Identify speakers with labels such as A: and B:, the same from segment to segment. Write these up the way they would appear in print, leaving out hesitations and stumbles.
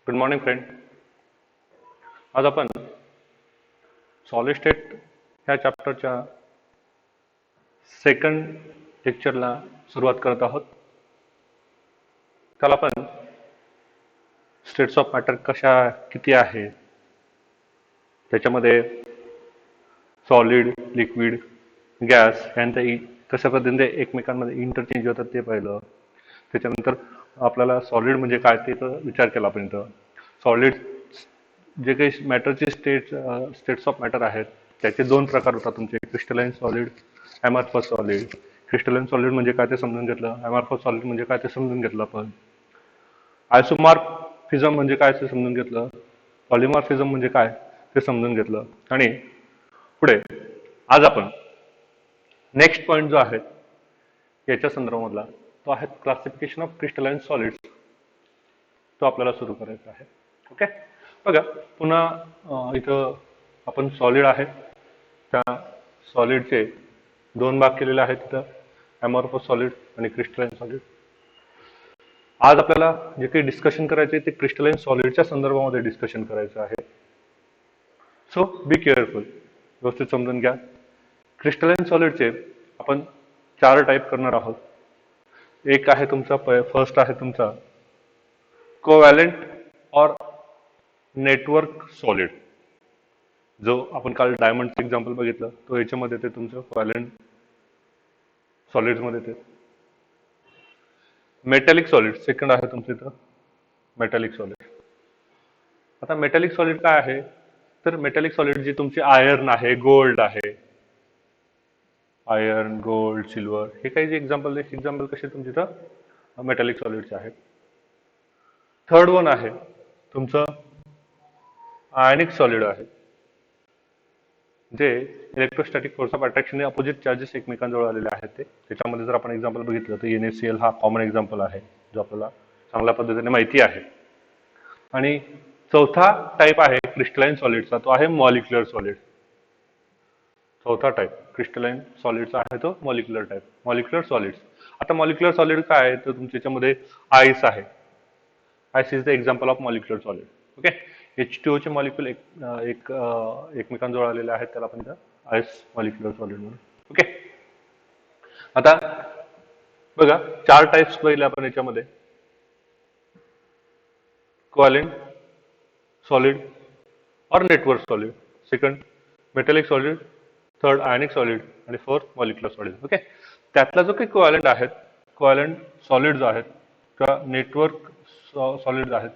A: Good morning friend. आज आपण solid state ह्या चॅप्टरच्या सेकंड लेक्चरला सुरुवात करत आहोत. त्याला आपण स्टेट्स ऑफ मॅटर किती आहे, त्याच्यामध्ये सॉलिड, लिक्विड, गॅस यांच्या कशा पद्धतीने एकमेकांमध्ये इंटरचेंज होतात ते पाहिलं. त्याच्यानंतर आपल्याला सॉलिड म्हणजे काय ते विचार केला आपण. सॉलिड जे काही मॅटरचे स्टेट्स ऑफ मॅटर आहेत त्याचे दोन प्रकार होतात तुमचे, crystalline solid, amorphous solid. Crystalline solid म्हणजे काय ते समजून घेतलं, ॲमॉर्फस सॉलिड म्हणजे काय ते समजून घेतलं आपण. आयसोमॉर्फिझम म्हणजे काय ते समजून घेतलं, पॉलिमॉर्फिझम म्हणजे काय ते समजून घेतलं. आणि पुढे आज आपण नेक्स्ट पॉईंट जो आहे याच्या संदर्भामधला तो आहे क्लासिफिकेशन ऑफ क्रिस्टलाइन सॉलिड्स. तो आपल्याला सुरू करायचा आहे. ओके, बघा पुन्हा इथं आपण सॉलिड आहे, त्या सॉलिडचे दोन भाग केलेले आहेत तिथं, ॲमॉर्फस सॉलिड आणि क्रिस्टलाइन सॉलिड. आज आपल्याला जे काही डिस्कशन करायचे ते क्रिस्टलाइन सॉलिडच्या संदर्भामध्ये डिस्कशन करायचं आहे. सो बी केअरफुल, व्यवस्थित समजून घ्या. क्रिस्टलाइन सॉलिडचे आपण चार टाईप करणार आहोत. एक आहे तुमचा फर्स्ट आहे तुमचा कोव्हॅलेंट और नेटवर्क सॉलिड, जो आपण काल डायमंडचं एक्झाम्पल बघितलं तो याच्यामध्ये ते तुमचं कोव्हॅलेंट सॉलिड्समध्ये ते. मेटॅलिक सॉलिड सेकंड आहे तुमचं इथं मेटॅलिक सॉलिड. आता मेटॅलिक सॉलिड काय आहे तर मेटॅलिक सॉलिड जी तुमची आयर्न आहे, गोल्ड आहे, आयर्न, गोल्ड, सिल्वर, हे काही जे एक्झाम्पल कसे तुमचे इथं मेटॅलिक सॉलिडचे आहेत. थर्ड वन आहे तुमचं आयनिक सॉलिड आहे, जे electrostatic force of attraction opposite charges एकमेकांजवळ आलेले आहेत. त्याच्यामध्ये जर आपण एक्झाम्पल बघितलं तर NaCl हा कॉमन एक्झाम्पल आहे जो आपल्याला चांगल्या पद्धतीने माहिती आहे. आणि चौथा टाईप आहे क्रिस्टलाइन सॉलिडचा, तो आहे मॉलिक्युलर सॉलिड. चौथा टाईप क्रिस्टलाइन सॉलिडचा आहे तो मॉलिक्युलर टाईप, मॉलिक्युलर सॉलिड्स. आता मॉलिक्युलर सॉलिड काय आहे तर तुमच्या याच्यामध्ये आईस आहे. Ice is the example of molecular solid. Okay, H2O चे मॉलिक्युल एकमेकांजवळ आलेले आहेत, त्याला आपण आईस मॉलिक्युलर सॉलिड म्हणून. ओके, आता बघा चार टाइप्स पहिले आपण याच्यामध्ये, कोव्हॅलेंट सॉलिड और network solid, second metallic solid, third आयनिक सॉलिड आणि फोर्थ मॉलिक्युलर सॉलिड. ओके, त्यातला जो काही कोव्हॅलेंट आहेत, कोव्हॅलेंट सॉलिड्स आहेत किंवा नेटवर्क सॉलिड्स आहेत,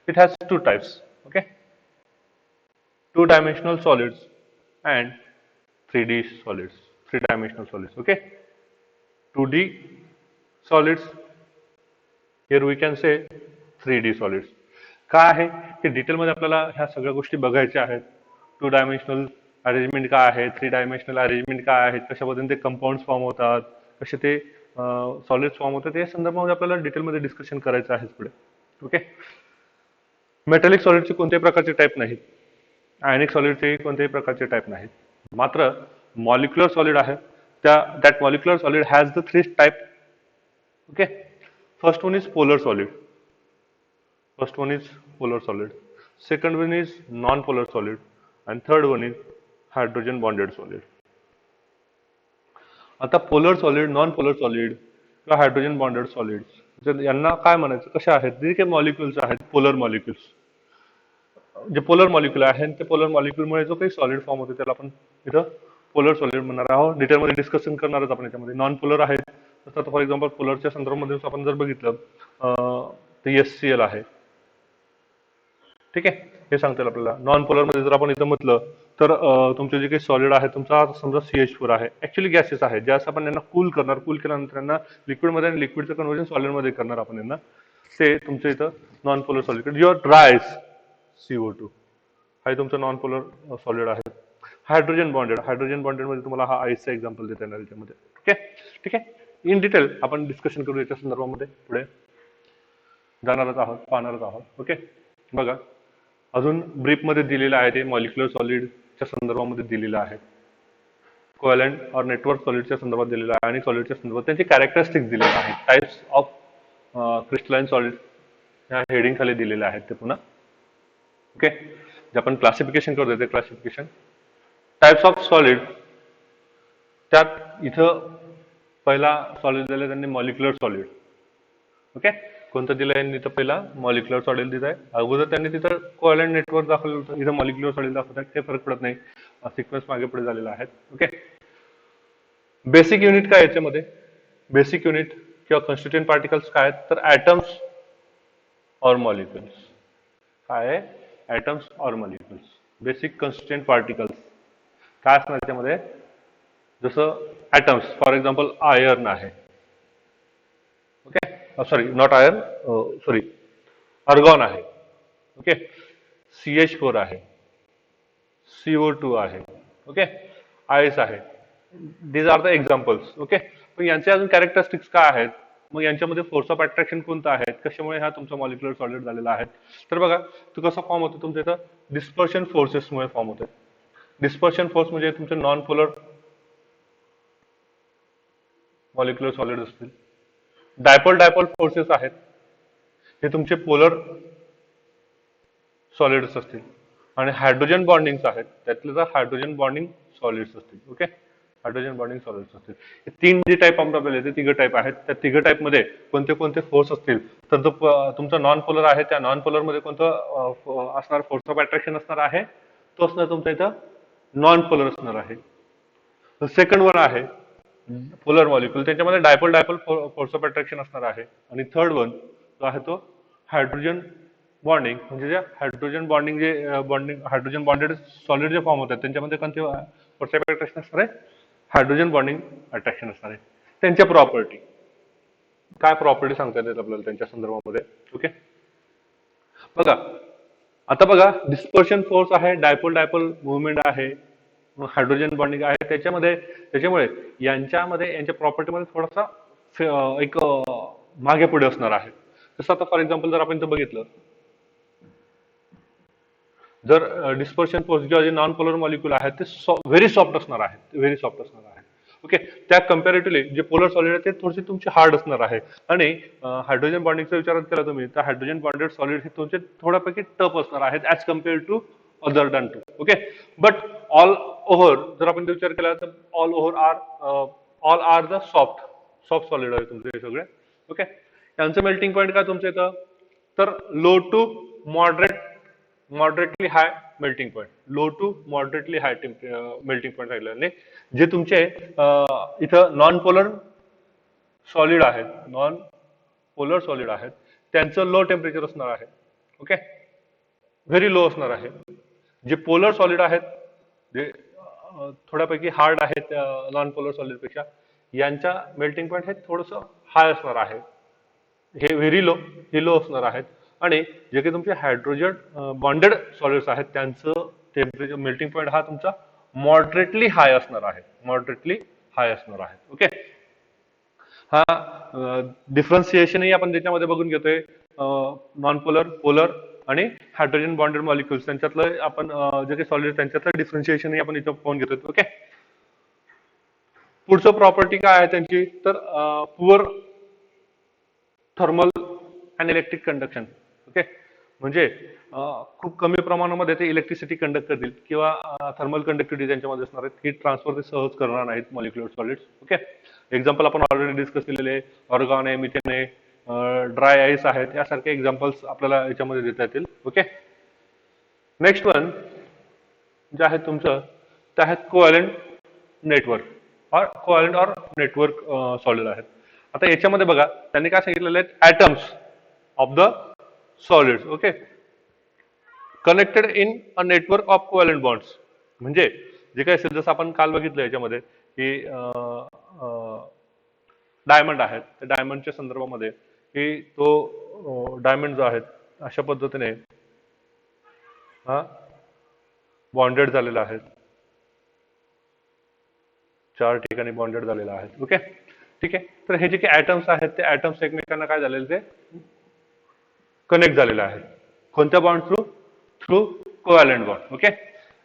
A: it has two types. Okay, two dimensional solids and 3D solids, three-dimensional solids. Okay, 2D solids, here we can say 3D solids. काय आहे की डिटेलमध्ये आपल्याला ह्या सगळ्या गोष्टी बघायच्या आहेत. टू डायमेन्शनल अरेंजमेंट काय आहे, थ्री डायमेन्शनल अरेंजमेंट काय आहेत, कशा पद्धतीने ते कंपाऊंड फॉर्म होतात, कसे ते सॉलिड्स फॉर्म होतात, या संदर्भामध्ये आपल्याला डिटेलमध्ये डिस्कशन करायचं आहे पुढे. ओके, मेटॅलिक सॉलिडचे कोणत्याही प्रकारचे टाईप नाहीत, आयनिक सॉलिडचे कोणत्याही प्रकारचे टाईप नाहीत. मात्र मॉलिक्युलर सॉलिड आहे, that molecular solid has the three type. Okay, first one is polar solid, second one is non polar solid and third one is hydrogen bonded solid. आता polar solid, non polar solid किंवा hydrogen bonded solids, जर यांना काय म्हणायचं, कशा आहेत, जे काही मॉलिक्युल्स आहेत, पोलर मॉलिक्युल्स, जे पोलर मॉलिक्युल आहे ते पोलर मॉलिक्युलमुळे जो काही सॉलिड फॉर्म होते त्याला आपण इथं पोलर सॉलिड म्हणणार आहोत. डिटेलमध्ये डिस्कशन करणार आहोत आपण याच्यामध्ये. नॉन पोलर आहेत, तसं फॉर एक्झाम्पल पोलरच्या संदर्भामध्ये आपण जर बघितलं तर HCl आहे. ठीक आहे, हे सांगता येईल आपल्याला. नॉन पोलर मध्ये जर आपण इथं म्हटलं तर तुमचे जे काही सॉलिड आहे, तुमचा समजा CH4 आहे, ऍक्च्युअली गॅसेस आहे, ज्यास आपण यांना कूल करणार, कूल केल्यानंतर यांना लिक्विडमध्ये आणि लिक्विडचं कन्व्हर्जन सॉलिडमध्ये करणार आपण यांना, ते तुमचं इथं non polar solid. Your Dryas CO2 हा तुमचं नॉन पोलर सॉलिड आहे. हायड्रोजन बॉन्डेड मध्ये तुम्हाला हा आईसचा एक्झाम्पल देता येणार याच्यामध्ये. ठीक आहे, इन डिटेल आपण डिस्कशन करू याच्या संदर्भामध्ये, पुढे जाणारच आहोत, पाहणारच आहोत. ओके, बघा अजून ब्रीफमध्ये दिलेलं आहे ते मॉलिक्युलर सॉलिडच्या संदर्भामध्ये दिलेलं आहे, कोव्हॅलेंट और नेटवर्क सॉलिडच्या संदर्भात दिलेलं आहे, आणि सॉलिडच्या संदर्भात त्यांचे कॅरेक्टरिस्टिक्स दिलेले आहेत. टाइप्स ऑफ क्रिस्टलाइन सॉलिड ह्या हेडिंग खाली दिलेले आहेत ते पुन्हा ओके, जे आपण क्लासिफिकेशन करतो ते क्लासिफिकेशन टाइप्स ऑफ सॉलिड. त्यात इथं पहिला सॉलिड दिलं त्यांनी मॉलिक्युलर सॉलिड. ओके, कोणतं दिलं यांनी तर पहिला मॉलिक्युलर सॉलिड दिलं आहे. अगोदर त्यांनी तिथं कोव्हॅलेंट नेटवर्क दाखवलं होतं, इथं मॉलिक्युलर सॉलिड दाखवतात, काही फरक पडत नाही, सिक्वेन्स मागे पुढे झालेला आहे. ओके, बेसिक युनिट काय याच्यामध्ये, बेसिक युनिट किंवा कॉन्स्टिट्युएंट पार्टिकल्स काय आहेत तर ॲटम्स और मॉलिक्युल्स. काय आहे, ॲटम्स और मॉलिक्युल्स. बेसिक कॉन्स्टिट्युएंट पार्टिकल्स काय असणार त्याच्यामध्ये, जसं ॲटम्स फॉर एक्झाम्पल आयर्न आहे. Okay, sorry not iron, sorry argon आहे. ओके, CH4 आहे, CO2 आहे. ओके, आयस आहे. These are the examples. Okay, पण यांचे अजून कॅरेक्टरिस्टिक्स काय आहेत, मग यांच्यामध्ये फोर्स ऑफ अट्रॅक्शन कोणता आहे, कशामुळे हा तुमचा मॉलिक्युलर सॉलिड झालेला आहे. तर बघा तो कसा फॉर्म होतो तुमच्या इथं, डिस्पर्शन फोर्सेसमुळे फॉर्म होते. डिस्पर्शन फोर्स म्हणजे तुमचे नॉन पोलर मॉलिक्युलर सॉलिड असतील. डायपोल डायपोल फोर्सेस आहेत, हे तुमचे पोलर सॉलिड्स असतील. आणि हायड्रोजन बॉन्डिंग्स आहेत, त्यातले हायड्रोजन बॉन्डिंग सॉलिड्स असतील. ओके, हायड्रोजन बॉन्डिंग सॉलिड्स असतील. हे तीन जे टाईप आपल्याला ते तिघ टाईप आहेत. त्या तिघ टाईप मध्ये कोणते कोणते फोर्स असतील तर जो तुमचा नॉन पोलर आहे त्या नॉन पोलर मध्ये कोणतं असणार फोर्स ऑफ अट्रॅक्शन असणार आहे, तो असणार तुमचा इथं नॉन पोलर असणार आहे. सेकंड वन आहे पोलर मॉलिक्युल, त्याच्यामध्ये dipole dipole force of attraction असणार आहे. आणि थर्ड वन जो आहे तो हायड्रोजन बॉन्डिंग, म्हणजे जे हायड्रोजन बॉन्डिंग जे बॉन्डिंग हायड्रोजन बॉन्डेड सॉलिड जे फॉर्म होतात त्यांच्यामध्ये कोणते फोर्स ऑफ अट्रॅक्शन असणार आहे, हायड्रोजन बॉन्डिंग अट्रॅक्शन असणार आहे. त्यांच्या प्रॉपर्टी काय, प्रॉपर्टी सांगता येतात आपल्याला त्यांच्या संदर्भामध्ये. ओके, बघा आता बघा डिस्पर्शन फोर्स आहे, डायपोल डायपोल मुवमेंट आहे, हायड्रोजन बॉन्डिंग आहे. त्याच्यामुळे यांच्यामध्ये यांच्या प्रॉपर्टीमध्ये थोडासा एक मागे पुढे असणार आहे. जसं आता फॉर एक्झाम्पल जर आपण इथं बघितलं, जर डिस्पर्शन फोर्स जे नॉन पोलर मॉलिक्युल आहेत ते व्हेरी सॉफ्ट असणार आहे, व्हेरी सॉफ्ट असणार आहे. ओके, त्या कम्पॅरेटिव्हली जे पोलर सॉलिड आहे ते थोडेसे तुमचे हार्ड असणार आहे. आणि हायड्रोजन बॉन्डिंगचा विचार केला तुम्ही तर हायड्रोजन बॉन्डेड सॉलिड हे तुमचे थोड्यापैकी टफ असणार आहेत as compare to other than two. Okay, but all over जर आपण विचार केला तर all are the soft soft solid आहे तुमचे हे सगळे. ओके, त्यांचं मेल्टिंग पॉईंट काय तुमचं इथं तर low to moderately high melting point, low to moderately high melting point राहिलेले. जे तुमचे इथं नॉन पोलर सॉलिड आहेत, नॉन पोलर सॉलिड आहेत, त्यांचं लो टेम्परेचर असणार आहे. ओके, व्हेरी लो असणार आहे. जे पोलर सॉलिड आहेत, जे थोड्यापैकी हार्ड आहेत नॉन पोलर सॉलिड पेक्षा, यांच्या मेल्टिंग पॉईंट हे थोडंसं हाय असणार आहे. हे व्हेरी लो, हे लो असणार आहेत. आणि जे काही तुमचे हायड्रोजन बॉन्डेड सॉलिड्स आहेत त्यांचं टेम्परेचर मेल्टिंग पॉईंट हा तुमचा मॉडरेटली हाय असणार आहे, मॉडरेटली हाय असणार आहे. ओके, हा डिफरन्सिएशनही आपण त्याच्यामध्ये बघून घेतोय, नॉन पोलर, पोलर आणि हायड्रोजन बॉन्डेड मॉलिक्युल्स त्यांच्यातलं आपण जे काही सॉलिड त्यांच्यातलं डिफरन्सिएशनही आपण इथं पाहून घेतोय. ओके, पुढचं प्रॉपर्टी काय आहे त्यांची तर poor thermal and electric conduction. Okay, म्हणजे खूप कमी प्रमाणामध्ये ते इलेक्ट्रिसिटी कंडक्ट करतील किंवा थर्मल कंडक्टिव्हिटी त्यांच्यामध्ये असणार आहेत, हीट ट्रान्सफर ते सहज करणार नाहीत मॉलिक्युलर सॉलिड्स. ओके, एक्झाम्पल आपण ऑलरेडी डिस्कस केलेले ऑर्गॉन आहे, मिथेन आहे, ड्राय आईस आहेत, यासारखे एक्झाम्पल्स आपल्याला याच्यामध्ये देता येतील. ओके, नेक्स्ट वन जे आहे तुमचं ते आहेत कोव्हॅलेंट नेटवर्क और नेटवर्क सॉलिड आहेत. आता याच्यामध्ये बघा त्यांनी काय सांगितलेलं आहे, atoms of the solids. Okay, connected in a network of covalent bonds. म्हणजे जे काही असेल जसं आपण काल बघितलं याच्यामध्ये की डायमंड आहेत, त्या डायमंडच्या संदर्भामध्ये की तो डायमंड जो आहे अशा पद्धतीने हा बॉन्डेड झालेला आहे, चार ठिकाणी बॉन्डेड झालेला आहे. ओके, ठीक आहे. तर हे जे काही ऍटम्स आहेत ते ऍटम्स एकमेकांना काय झालेले ते कनेक्ट झालेले आहेत. कोणत्या bond through? Through covalent bond. Okay,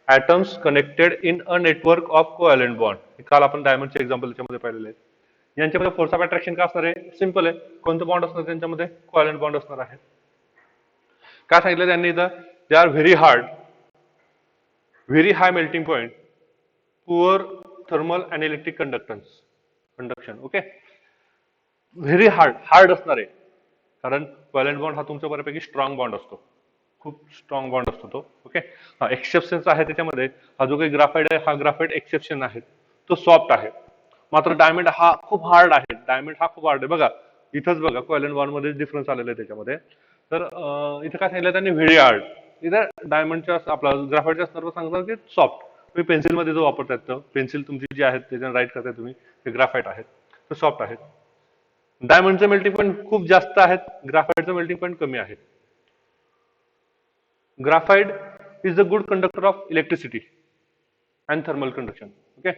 A: atoms connected in a network of covalent bond. काल आपण डायमंडचे एक्झाम्पल याच्यामध्ये पाहिलेले आहेत. यांच्यामध्ये फोर्स ऑफ अट्रॅक्शन काय असणार आहे? सिंपल आहे. कोणतं बॉन्ड असणार त्यांच्यामध्ये? कोव्हॅलेंट बॉन्ड असणार आहे. काय सांगितलं त्यांनी इथं? They are very hard, very high melting point, poor thermal and electric conduction. Okay, very hard असणार आहे, कारण व्हॅलेंट बॉन्ड हा तुमचा बऱ्यापैकी स्ट्रॉंग बॉन्ड असतो, खूप स्ट्रॉंग बॉन्ड असतो तो. ओके, हा एक्सेप्शन्स आहे त्याच्यामध्ये. हा जो काही ग्राफाइट आहे, हा ग्राफाइट एक्सेप्शन आहे, तो सॉफ्ट आहे. मात्र डायमंड हा खूप हार्ड आहे. डायमंड हा खूप हार्ड आहे. बघा इथंच बघा कोव्हॅलेंट बॉन्ड मध्ये डिफरन्स आलेला आहे त्याच्यामध्ये. तर इथं काय सांगितलं त्यांनी, व्हेरी हार्ड. इथं डायमंडच्या आपला ग्राफाइटच्या सर्व सांगतात की सॉफ्ट. तुम्ही पेन्सिलमध्ये जो वापरतात, पेन्सिल तुमची जी आहेत त्याच्याने राईट करताय तुम्ही, ते ग्राफाइट आहेत, ते सॉफ्ट आहेत. डायमंडचं मेल्टिंग पॉईंट खूप जास्त आहेत, ग्राफाइटचं मेल्टिंग पॉईंट कमी आहे. Graphite is a good conductor of electricity and thermal conduction. Okay,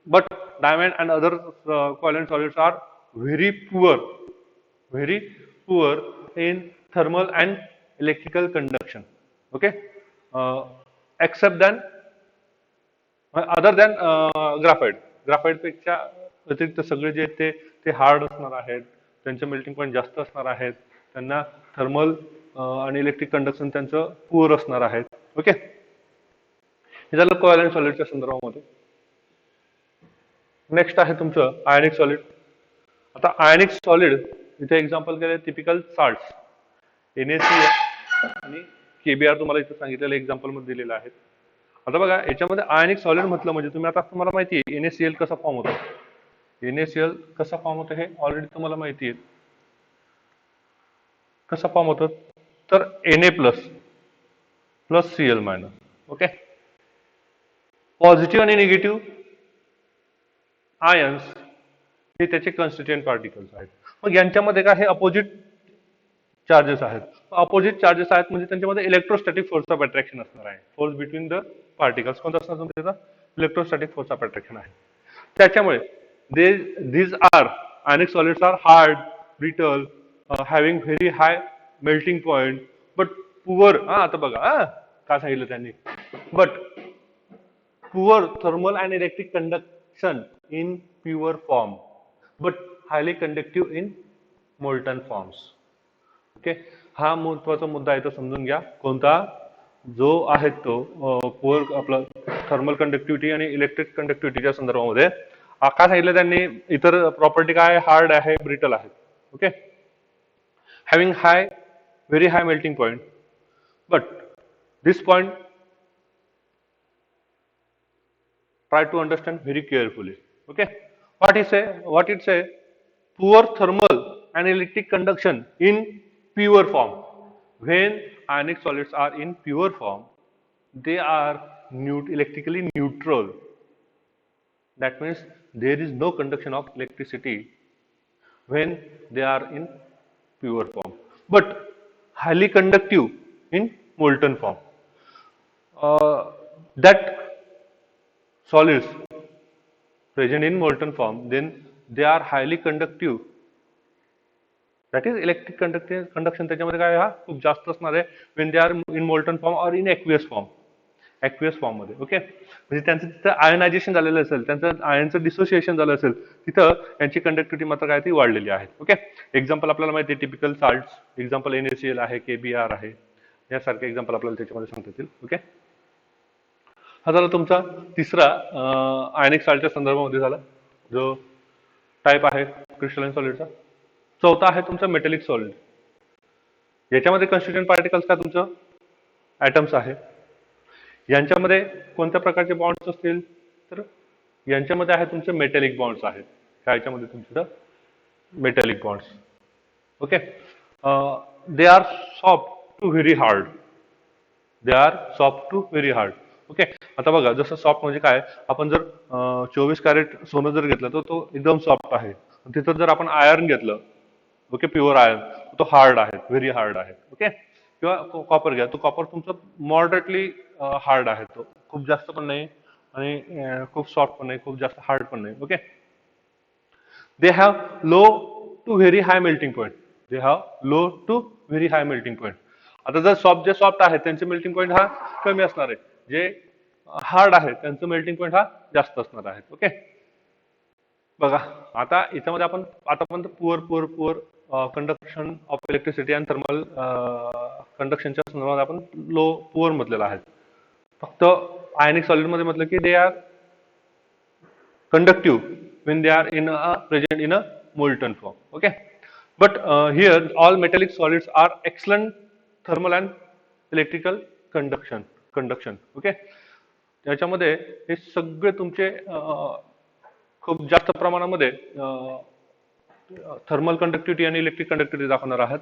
A: but diamond and other covalent solids are very poor in thermal and electrical conduction. Okay, except than other than graphite. Graphite पेक्षा व्यतिरिक्त सगळे जे ते hard असणार आहेत, त्यांचे melting point जास्त असणार आहेत, त्यांना थर्मल आणि इलेक्ट्रिक कंडक्शन त्यांचं पुअर असणार आहेत. ओके, हे झालं कोव्हॅलेंट सॉलिडच्या संदर्भामध्ये. नेक्स्ट आहे तुमचं आयनिक सॉलिड. आता आयनिक सॉलिड इथे एक्झाम्पल केले टिपिकल साल्ट्स, NaCl आणि KBr तुम्हाला इथे सांगितलेलं एक्झाम्पल मध्ये दिलेलं आहे. आता बघा याच्यामध्ये आयनिक सॉलिड म्हटलं म्हणजे तुम्हाला माहिती आहे NaCl कसा फॉर्म होतो. NaCl कसा फॉर्म होतो हे ऑलरेडी तुम्हाला माहिती आहे. कसा फॉर्म होतो तर Na plus Cl minus. Okay, positive आणि निगेटिव्ह आयन्स हे त्याचे कॉन्स्टिट्युएंट पार्टिकल्स आहेत. मग यांच्यामध्ये काय हे अपोजिट चार्जेस आहेत. अपोजिट चार्जेस आहेत म्हणजे त्यांच्यामध्ये इलेक्ट्रोस्टॅटिक फोर्स ऑफ अट्रॅक्शन असणार आहे. फोर्स बिटवीन द पार्टिकल्स कोणता असणार तुमचा, इलेक्ट्रोस्टॅटिक फोर्स ऑफ अट्रॅक्शन आहे. त्याच्यामुळे these are ionic solids are hard, brittle, having very high melting point, but poor. आता बघा काय सांगितलं त्यांनी, but poor thermal and electric conduction in pure form, but highly conductive in molten forms. Okay, हा महत्वाचा मुद्दा आहे तो समजून घ्या. कोणता जो आहे तो पुअर आपला थर्मल कंडक्टिव्हिटी आणि इलेक्ट्रिक कंडक्टिव्हिटीच्या संदर्भामध्ये काय सांगितलं त्यांनी, इतर प्रॉपर्टी काय, हार्ड आहे, ब्रिटल आहे. Okay, having very high melting point, but this point try to understand very carefully. Okay, what it say, poor thermal and electric conduction in pure form. When ionic solids are in pure form, they are electrically neutral. That means there is no conduction of electricity when they are in pure form, but highly conductive in molten form. That solids present in molten form, then they are highly conductive. That is electric conduction त्याच्यामध्ये काय हा खूप जास्त असणार आहे when they are in molten form or in aqueous form मध्ये. Okay, म्हणजे त्यांचं तिथं आयनायझेशन झालेलं असेल, त्यांचं आयनचं डिसोसिएशन झालं असेल, तिथं यांची कंडक्टिव्हिटी मात्र काय ती वाढलेली आहे. ओके, एक्झाम्पल आपल्याला माहिती आहे टिपिकल साल्ट्स, एक्झाम्पल NaCl आहे, KBr आहे, यासारखे एक्झाम्पल आपल्याला त्याच्यामध्ये सांगता येतील. ओके, हा झाला तुमचा तिसरा आयनिक सॉल्टच्या संदर्भामध्ये झाला जो टाइप आहे क्रिस्टलाइन सॉलिडचा. चौथा आहे तुमचा मेटॅलिक सॉलिड. याच्यामध्ये कॉन्स्टिट्युएंट पार्टिकल्स काय तुमचं ॲटम्स आहे. यांच्यामध्ये कोणत्या प्रकारचे बॉन्ड्स असतील तर यांच्यामध्ये आहे तुमचे मेटॅलिक बॉन्ड्स आहेत. याच्यामध्ये तुमचं metallic bonds. Okay, they are soft to very hard. Okay, आता बघा जसं सॉफ्ट म्हणजे काय, आपण जर 24 कॅरेट सोनं जर घेतलं तर तो एकदम सॉफ्ट आहे. तिथं जर आपण आयर्न घेतलं, ओके, प्युअर आयर्न, तो हार्ड आहे, व्हेरी हार्ड आहे. ओके, किंवा कॉपर घ्या, तो कॉपर तुमचं मॉडरेटली हार्ड आहे, तो खूप जास्त पण नाही आणि खूप सॉफ्ट पण नाही, खूप जास्त हार्ड पण नाही. Okay, they have low to very high melting point. आता जर जे सॉफ्ट आहे त्यांचे मेल्टिंग पॉईंट हा कमी असणार आहे, जे हार्ड आहे त्यांचं मेल्टिंग पॉईंट हा जास्त असणार आहे. ओके, बघा आता याच्यामध्ये आपण आतापर्यंत poor conduction of electricity and thermal कंडक्शनच्या संदर्भात आपण लो पुअर म्हटलेला आहे. फक्त आयनिक सॉलिड मध्ये म्हटलं की they are conductive when they are present in a molten form. Okay, but here all metallic solids are excellent thermal and electrical conduction. Okay, त्याच्यामध्ये हे सगळे तुमचे खूप जास्त प्रमाणामध्ये थर्मल कंडक्टिव्हिटी आणि इलेक्ट्रिक कंडक्टिव्हिटी दाखवणार आहात.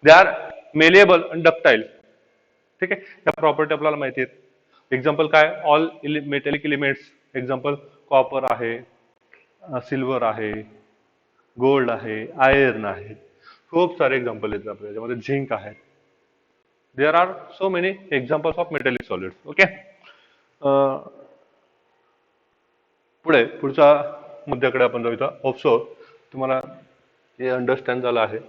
A: दे आर मेलेबल आणि डक्टाईल. ठीक आहे, या प्रॉपर्टी आपल्याला माहिती आहेत. एक्झाम्पल काय, all metallic elements, example copper आहे, सिल्वर आहे, गोल्ड आहे, आयर्न आहे, खूप सारे एक्झाम्पल आहेत आपल्या याच्यामध्ये, झिंक आहे. There are so many examples of metallic solids. Okay, पुढच्या मुद्द्याकडे आपण जाऊ. इथं ऑफसो तुम्हाला हे अंडरस्टँड झालं आहे.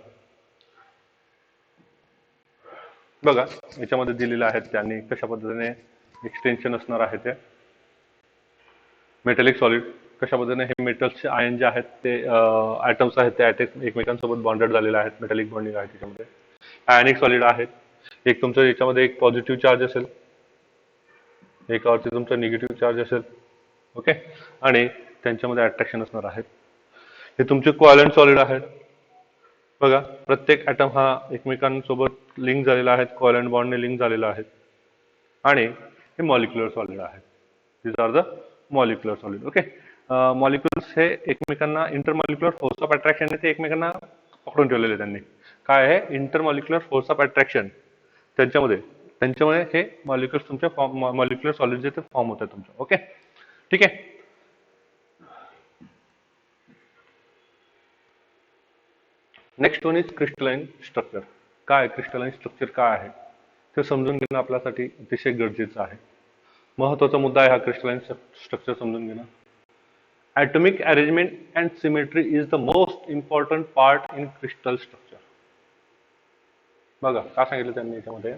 A: बघा याच्यामध्ये दिलेलं आहे त्यांनी कशा पद्धतीने एक्सटेन्शन असणार आहे. ते मेटॅलिक सॉलिड कशा पद्धतीने हे मेटल्सचे आयन जे आहेत ते ॲटम्स आहेत ते एकमेकांसोबत बॉन्डेड झालेले आहेत, मेटॅलिक बॉन्डिंग आहे त्याच्यामध्ये. आयनिक सॉलिड आहेत, एक तुमचं याच्यामध्ये एक पॉझिटिव्ह चार्ज असेल, एकावरती तुमचा निगेटिव्ह चार्ज असेल. ओके, आणि त्यांच्यामध्ये अट्रॅक्शन असणार आहेत. हे तुमचे कोव्हॅलंट सॉलिड आहेत. बघा प्रत्येक ॲटम हा एकमेकांसोबत लिंक झालेला आहे, कोव्हॅलंट बॉन्डने लिंक झालेला आहे. आणि हे मॉलिक्युलर सॉलिड आहेत. These are the molecular solid. Okay, molecules हे एकमेकांना इंटरमॉलिक्युलर फोर्स ऑफ अट्रॅक्शन ते एकमेकांना पकडून ठेवलेले त्यांनी. काय आहे इंटरमॉलिक्युलर फोर्स ऑफ अट्रॅक्शन, त्यांच्यामुळे हे मॉलिक्युल्स तुमचे मॉलिक्युलर सॉलिड जे ते फॉर्म होतात तुमचे. ओके, ठीक आहे. Next one is crystalline structure. काय क्रिस्टलाइन स्ट्रक्चर काय आहे ते समजून घेणं आपल्यासाठी अतिशय गरजेचं आहे. महत्वाचा मुद्दा आहे हा क्रिस्टलाइन स्ट्रक्चर समजून घेणं. atomic arrangement and symmetry is the most important part in crystal structure. बघा काय सांगितलं त्यांनी याच्यामध्ये,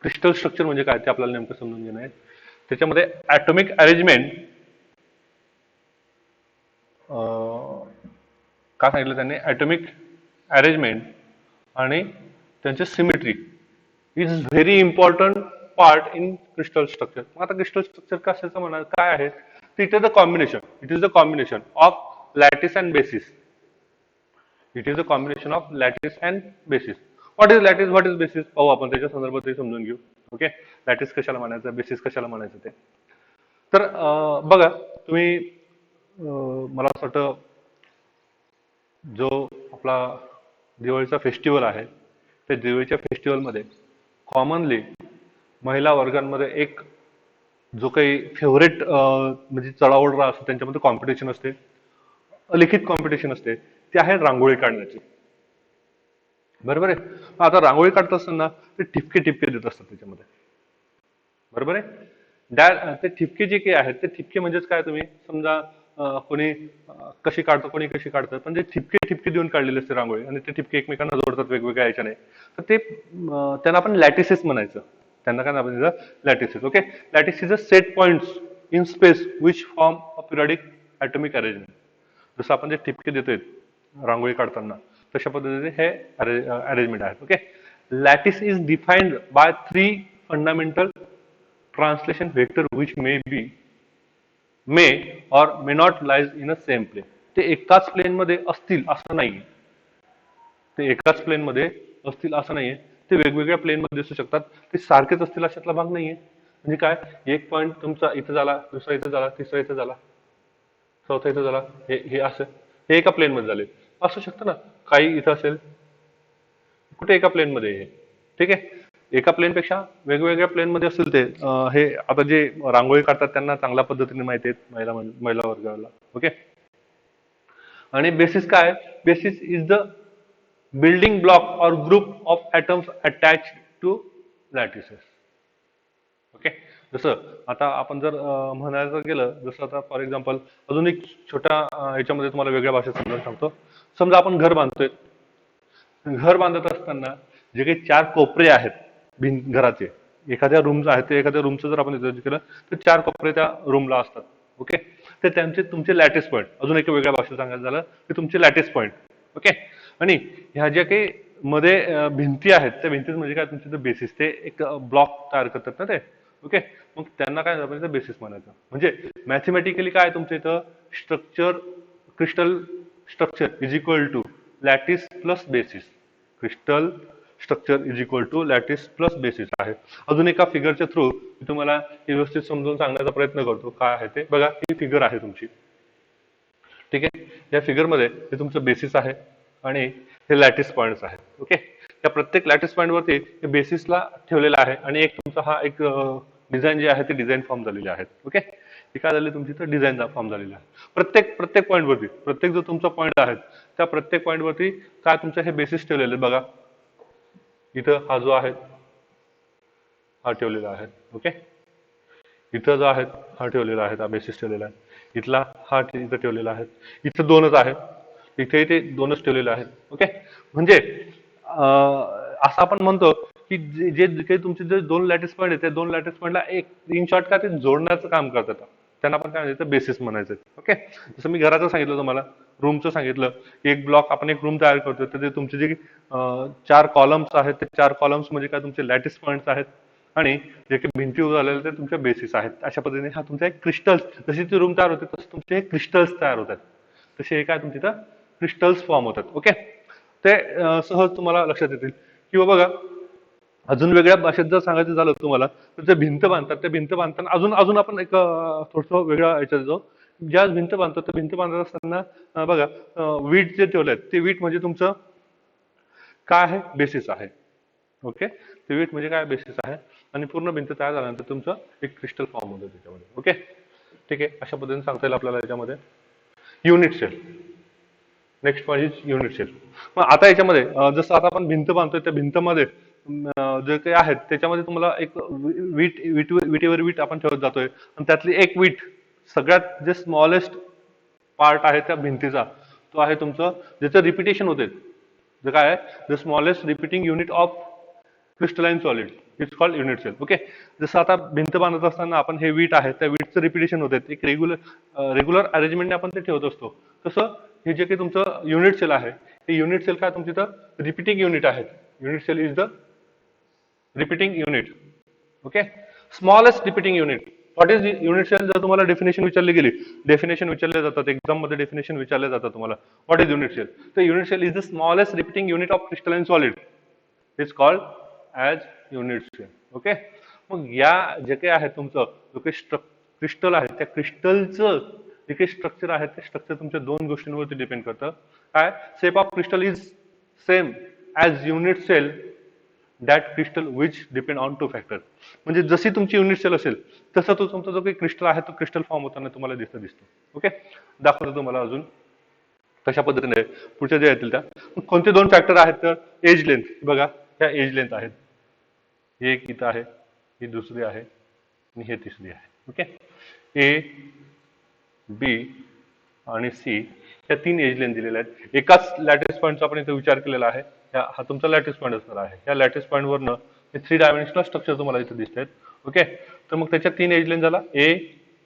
A: क्रिस्टल स्ट्रक्चर म्हणजे काय ते आपल्याला नेमकं समजून घेणं आहे. त्याच्यामध्ये atomic arrangement काय सांगितलं त्यांनी, atomic arrangement आणि त्यांचे symmetry is very important part in crystal structure. मग आता क्रिस्टल स्ट्रक्चर कशाचं म्हणा काय आहे, it is the combination of lattice and basis. It is the combination of lattice and basis. What is lattice, what is basis पाहू आपण, त्याच्या संदर्भात ते समजून घेऊ. ओके, लॅटिस कशाला म्हणायचं, बेसिस कशाला म्हणायचं ते. तर बघा तुम्ही मला असं वाटतं जो आपला दिवाळीचा फेस्टिवल आहे त्या दिवाळीच्या फेस्टिवलमध्ये कॉमनली महिला वर्गांमध्ये एक जो काही फेवरेट म्हणजे चढाओढ असते त्यांच्यामध्ये कॉम्पिटिशन असते, अलिखित कॉम्पिटिशन असते, ते आहे रांगोळी काढण्याची. बरोबर आहे. आता रांगोळी काढत असताना ते ठिपके देत असतात त्याच्यामध्ये. बरोबर आहे. ते ठिपके जे काही आहेत ते ठिपके म्हणजेच काय, तुम्ही समजा कोणी कशी काढतं कोणी कशी काढतं, पण जे ठिपके देऊन काढलेले असते रांगोळी आणि ते ठिपके एकमेकांना जोडतात वेगवेगळ्या याच्याने, तर ते त्यांना आपण लॅटिसेस म्हणायचं. त्यांना काय आपण lattices. Okay, lattice is a set points in space which form a periodic atomic arrangement. जसं आपण जे ठिपके देतोय रांगोळी काढताना तशा पद्धतीने हे अरेंजमेंट आहे. Okay, lattice is defined by 3 fundamental translation vector which may or may not lies in a same plane. ते एकाच प्लेन मध्ये असतील असं नाही, ते एकाच प्लेन मध्ये असतील असं नाहीये, ते वेगवेगळ्या प्लेन मध्ये असू शकतात, ते सारखेच असतील अशातला भाग नाहीये. म्हणजे काय, एक पॉईंट तुमचा इथं झाला, दुसरा इथं झाला, तिसरा इथं झाला, चौथा इथं झाला, हे असं हे एका प्लेन मध्ये झाले असू शकतं ना. काही इथं असेल, कुठे एका प्लेन मध्ये हे. ठीक आहे, एका प्लेन पेक्षा वेगवेगळ्या प्लेन मध्ये असतील ते. हे आता जे रांगोळी काढतात त्यांना चांगल्या पद्धतीने माहिती आहेत महिला वर्गाला. ओके, आणि बेसिस काय, basis is the building block or group of atoms attach to lattices. Okay, जसं आता आपण जर म्हणायचं गेलं, जसं आता फॉर एक्झाम्पल अजून एक छोट्या याच्यामध्ये तुम्हाला वेगळ्या भाषेत समजावून सांगतो. समजा आपण घर बांधतोय, घर बांधत असताना जे काही 4 कोपरे आहेत घराचे, एखाद्या रूमचं आहे ते एखाद्या रूमचं जर आपण इथं केलं तर 4 कोपरे त्या रूमला असतात. ओके, ते त्यांचे तुमचे लॅटिस पॉईंट. अजून एक वेगळ्या भाषेत सांगायचं झालं की तुमचे लॅटिस पॉईंट. ओके, आणि ह्या ज्या काही मध्ये भिंती आहेत त्या भिंती म्हणजे काय तुमचे बेसिस ते एक ब्लॉक तयार करतात ना ते. ओके, मग त्यांना काय म्हणायचं बेसिस म्हणायचं. म्हणजे मॅथमॅटिकली काय तुमचं इथं structure crystal structure is equal to lattice plus basis. Crystal structure is equal to lattice plus basis आहे. अजून एका फिगरच्या थ्रू मी तुम्हाला व्यवस्थित समजून सांगण्याचा प्रयत्न करतो काय आहे ते. बघा ही फिगर आहे तुमची, ठीक आहे. या फिगरमध्ये हे तुमचं बेसिस आहे आणि हे लॅटिस पॉइंट्स आहेत. ओके, त्या प्रत्येक लॅटिस पॉइंट वरती हे बेसिसला ठेवलेला आहे आणि एक तुमचा हा एक डिझाईन जे आहे ते डिझाईन फॉर्म झालेले आहेत. ओके, हे काय झाले तुमची तर डिझाईन फॉर्म झालेली आहे. प्रत्येक पॉईंट वरती प्रत्येक जो तुमचा पॉईंट आहे त्या प्रत्येक पॉईंट वरती काय तुमचं हे बेसिस ठेवलेले बघा. इथं हा जो आहे हा ठेवलेला आहे. ओके, इथं जो आहे हा ठेवलेला आहे, हा बेसिस ठेवलेला आहे. इथला हा इथं ठेवलेला आहे. इथं दोनच आहे, इथे ते दोनच ठेवलेले आहेत. ओके, म्हणजे असं आपण म्हणतो की जे काही तुमचे जे दोन लॅटिस पॉईंट आहेत त्या दोन लॅटिस पॉईंटला एक इन शॉर्ट काय ते जोडण्याचं काम करतात. त्यांना आपण काय म्हणायचं बेसिस म्हणायचं. ओके, जसं मी घराचं सांगितलं तुम्हाला, रूमचं सांगितलं, एक ब्लॉक आपण एक रूम तयार करतो तर ते तुमचे जे 4 कॉलम्स आहेत ते 4 कॉलम्स म्हणजे काय तुमचे लॅटिस पॉईंट्स आहेत आणि जे काही भिंती झालेले ते तुमच्या बेसिस आहेत. अशा पद्धतीने हा तुमचा एक क्रिस्टल्स, जशी ती रूम तयार होते तसे तुमचे हे क्रिस्टल्स तयार होतात. तसे हे काय तुमचे इथं क्रिस्टल्स फॉर्म होतात. ओके, ते सहज तुम्हाला लक्षात येतील. किंवा बघा अजून वेगळ्या भाषेत जर सांगायचं झालं तुम्हाला तर ते भिंत बांधतात, त्या भिंत बांधताना अजून आपण एक थोडंसं वेगळा याच्यात जाऊ. ज्या भिंत बांधतात त्या भिंत बांधत असताना बघा वीट जे ठेवले आहेत ते वीट म्हणजे तुमचं काय आहे बेसिस आहे. ओके, ते वीट म्हणजे काय बेसिस आहे आणि पूर्ण भिंत तयार झाल्यानंतर तुमचं एक क्रिस्टल फॉर्म होतं त्याच्यामध्ये. ओके, ठीक आहे, अशा पद्धतीने सांगता येईल आपल्याला याच्यामध्ये. Unit cell, next point is unit cell. मग आता याच्यामध्ये जसं आता आपण भिंत बांधतोय त्या भिंतमध्ये जे काही आहेत त्याच्यामध्ये तुम्हाला एक विटेवर वीट आपण ठेवत जातोय आणि त्यातली एक वीट सगळ्यात जे स्मॉलेस्ट पार्ट आहे त्या भिंतीचा तो आहे तुमचं ज्याचं रिपिटेशन होते. जे काय आहे the smallest repeating unit of crystalline solid it's called unit cell. Okay, जसं आता भिंत बांधत असताना आपण हे वीट आहे त्या वीटचं रिपिटेशन होते, एक रेग्युलर अरेंजमेंटने आपण ते ठेवत असतो. तसं हे जे काही तुमचं युनिट सेल आहे हे युनिट सेल काय तुमची तर रिपीटिंग युनिट आहेत. Unit cell is the repeating unit. Okay, smallest repeating unit. What is unit cell? जर तुम्हाला डेफिनेशन विचारली गेली, डेफिनेशन विचारले जातात एक्झाम मध्ये, डेफिनेशन विचारले जातात तुम्हाला व्हॉट इज युनिट सेल. तर unit cell is the smallest repeating unit of crystalline solid is called as unit cell. Okay, मग या जे काही आहे तुमचं जो काही क्रिस्टल आहे त्या क्रिस्टलचं जे काही स्ट्रक्चर आहे ते स्ट्रक्चर तुमच्या दोन गोष्टींवरती डिपेंड करतं. काय? Shape of crystal is same as unit cell that crystal which depend on 2 factor. म्हणजे जशी तुमची युनिट सेल असेल तसं तो तुमचा जो काही क्रिस्टल आहे तो क्रिस्टल फॉर्म होताना तुम्हाला दिसतो. ओके, दाखवतो तुम्हाला अजून कशा पद्धतीने पुढच्या जे येतील त्या. कोणते दोन फॅक्टर आहेत तर एज लेंथ. बघा ह्या एज लेंथ आहेत, एक इथं आहे, ही दुसरी आहे आणि हे तिसरी आहे. ओके, ए बी आणि सी या 3 एज लेंथ दिलेल्या आहेत. एकाच लॅटिस पॉईंटचा आपण इथे विचार केलेला आहे. हा तुमचा लॅटिस पॉईंट असणार आहे. या लॅटिस पॉईंट वरनं हे 3 डायमेन्शनल स्ट्रक्चर तुम्हाला इथे दिसत आहेत. ओके, तर मग त्याच्या 3 एज लेंथ झाला ए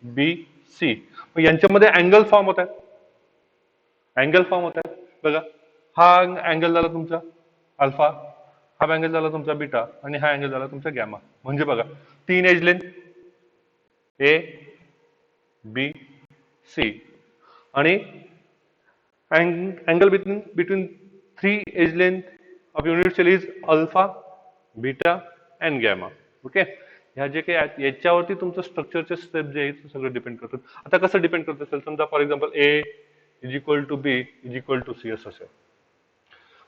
A: बी सी. मग यांच्यामध्ये अँगल फॉर्म होत आहेत. अँगल फॉर्म होत आहेत. बघा हा अँगल झाला तुमचा अल्फा, हा अँगल झाला तुमचा बीटा आणि हा अँगल झाला तुमचा गॅमा. म्हणजे बघा 3 edge length A B C आणि angle between 3 edge length of unit cell is alpha, beta and gamma. Okay, ह्या जे काही आहेत याच्यावरती तुमचं स्ट्रक्चरचे स्टेप जे आहेत सगळं डिपेंड करतात. आता कसं डिपेंड करत असेल समजा for example A is equal to B is equal to C असं असेल.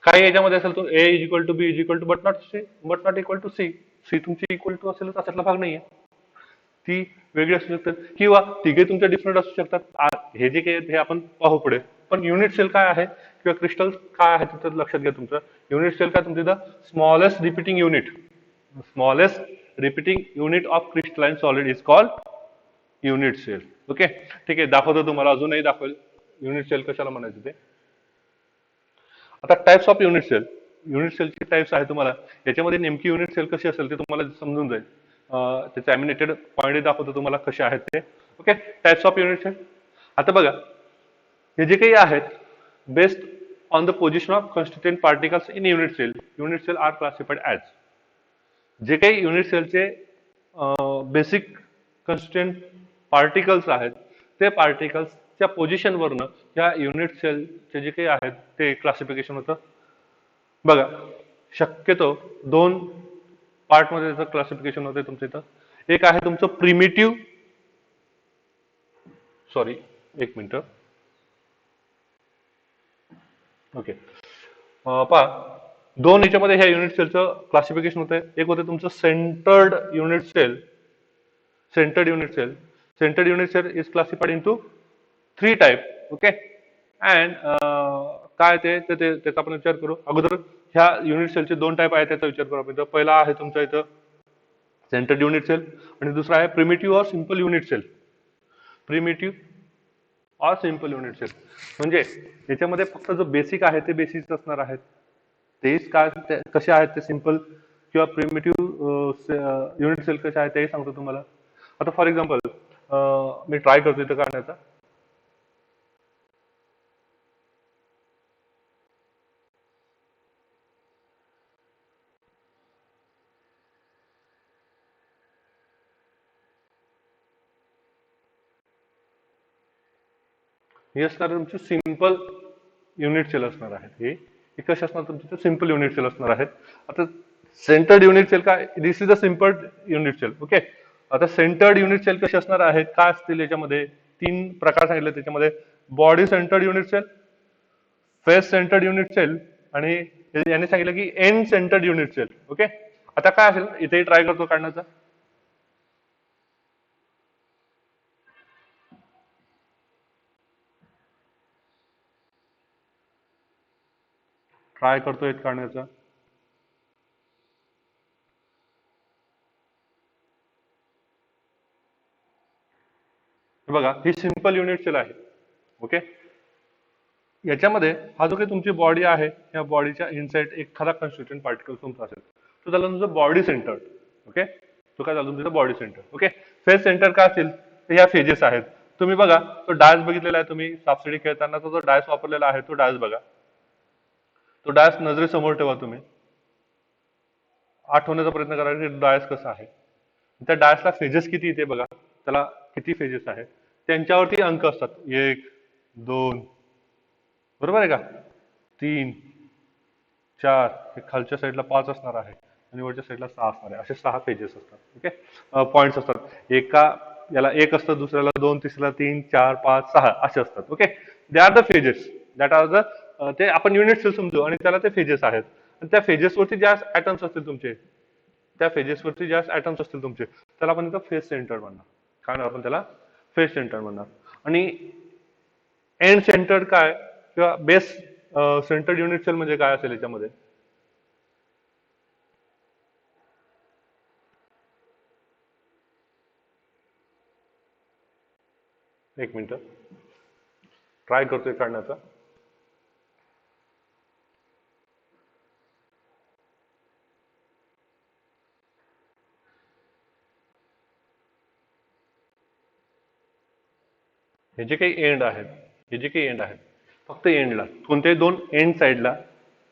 A: काही याच्यामध्ये असेल तो A is equal to B is equal to but not equal to C. C तुमची इक्वल टू असेल तर असातला भाग नाहीये, ती वेगळी असू शकतात किंवा तिघे तुमच्या डिफरंट असू शकतात. हे जे काही हे आपण पाहू पुढे. पण युनिट सेल काय आहे किंवा क्रिस्टल काय आहे तिथं लक्षात घ्या तुमचं. युनिट सेल काय तुमचं smallest repeating unit of crystalline solid is called unit cell. Okay, ठीक आहे, दाखवतो तुम्हाला, अजूनही दाखवेल युनिट सेल कशाला म्हणायचं ते. आता types of unit cell. Unit सेलची टाइप्स आहे तुम्हाला याच्यामध्ये नेमकी युनिट सेल कशी असेल ते तुम्हाला समजून जाईल. त्याचे ॲमिनेटेड पॉईंट दाखवतो तुम्हाला कसे आहेत ते. Okay, types of unit cell. आता बघा हे जे काही आहेत based on the position of constituent particles in unit cell. Unit cell are classified as. जे काही युनिट सेलचे बेसिक कॉन्स्टिट्युएंट पार्टिकल्स आहेत ते पार्टिकल्सच्या पोझिशनवरनं या युनिट सेलचे जे काही आहेत ते क्लासिफिकेशन होतं. बघा, शक्यतो दोन पार्टमध्ये त्याचं क्लासिफिकेशन होते तुमचं इथं. एक आहे तुमचं प्रिमिटिव्ह, सॉरी एक मिनिट, ओके, पहा दोन याच्यामध्ये ह्या युनिट सेलचं क्लासिफिकेशन होतं. एक होते तुमचं centred unit cell. Centred unit cell, centred unit cell is classified into 3 type. Okay, and काय ते त्याचा आपण विचार करू. अगोदर ह्या युनिट सेलचे 2 टाइप आहेत त्याचा विचार करू आपण. पहिला आहे तुमचा इथं सेंटर्ड युनिट सेल आणि दुसरा आहे प्रिमिटिव्ह और सिंपल युनिट सेल. प्रिमिटिव्ह और सिंपल युनिट सेल म्हणजे याच्यामध्ये फक्त जो बेसिक आहे ते बेसिक असणार आहेत. तेच काय कसे आहेत ते सिंपल किंवा प्रिमिटिव्ह युनिट सेल कसे आहेत तेही सांगतो तुम्हाला. आता फॉर एक्झाम्पल मी ट्राय करतो इथं काढण्याचा. हे असणार तुमचे सिंपल युनिट सेल असणार आहेत. हे कसे असणार तुमचे सिंपल युनिट सेल असणार आहेत. आता सेंटर्ड युनिट सेल काय, this is a simple unit cell. Okay, आता सेंटर्ड युनिट सेल कसे असणार आहेत, काय असतील याच्यामध्ये 3 प्रकार सांगितले. त्याच्यामध्ये body centred unit cell, face centred unit cell आणि याने सांगितलं की end centred unit cell. Okay, आता काय असेल इथेही ट्राय करतो काढण्याचा. ट्राय करतोय काढण्याचा. बघा, ही सिंपल युनिट सेल आहे. ओके, याच्यामध्ये हा जो काही तुमची बॉडी आहे या बॉडीच्या इनसाइड एखादा कॉन्स्टिट्युएंट पार्टिकल तुमचा असेल तो झाला तुमचा बॉडी सेंटर. ओके, तो काय झाला तुमचा body centre. Okay, face centre काय असेल तर ह्या फेजेस आहेत. तुम्ही बघा तो डायस बघितलेला आहे तुम्ही सापशिडी खेळताना, तो जो डायस वापरलेला आहे तो डायस बघा. तो डायस नजरेसमोर ठेवा. तुम्ही आठवण्याचा प्रयत्न करा की डायस कसा आहे. त्या डायसला फेजेस किती ते बघा, त्याला किती फेजेस आहेत त्यांच्यावरती अंक असतात. 1 2 बरोबर आहे का, 3 4, खालच्या साईडला 5 असणार आहे आणि वरच्या साईडला 6 असणार आहे. असे 6 पेजेस असतात. ओके, पॉइंट्स असतात. एका याला 1 असतं, दुसऱ्याला 2, तिसऱ्याला 3 4 5 6 असे असतात. Okay, they are the faces, that are the, ते आपण युनिट सेल समजू आणि त्याला ते फेजेस आहेत. आणि त्या फेजेसवरती ज्या ऍटम्स असतील तुमचे, त्या फेजेसवरती ज्या ऍटम्स असतील तुमचे त्याला आपण इथं फेस सेंटर म्हणणार. काय आपण त्याला फेस सेंटर म्हणणार. आणि एंड सेंटर काय किंवा बेस सेंटर्ड युनिट सेल म्हणजे काय असेल याच्यामध्ये. एक मिनिट ट्राय करतोय काढण्याचा. हे जे काही एंड आहेत, हे जे काही एंड आहेत फक्त एंडला, कोणत्याही 2 एंड साइडला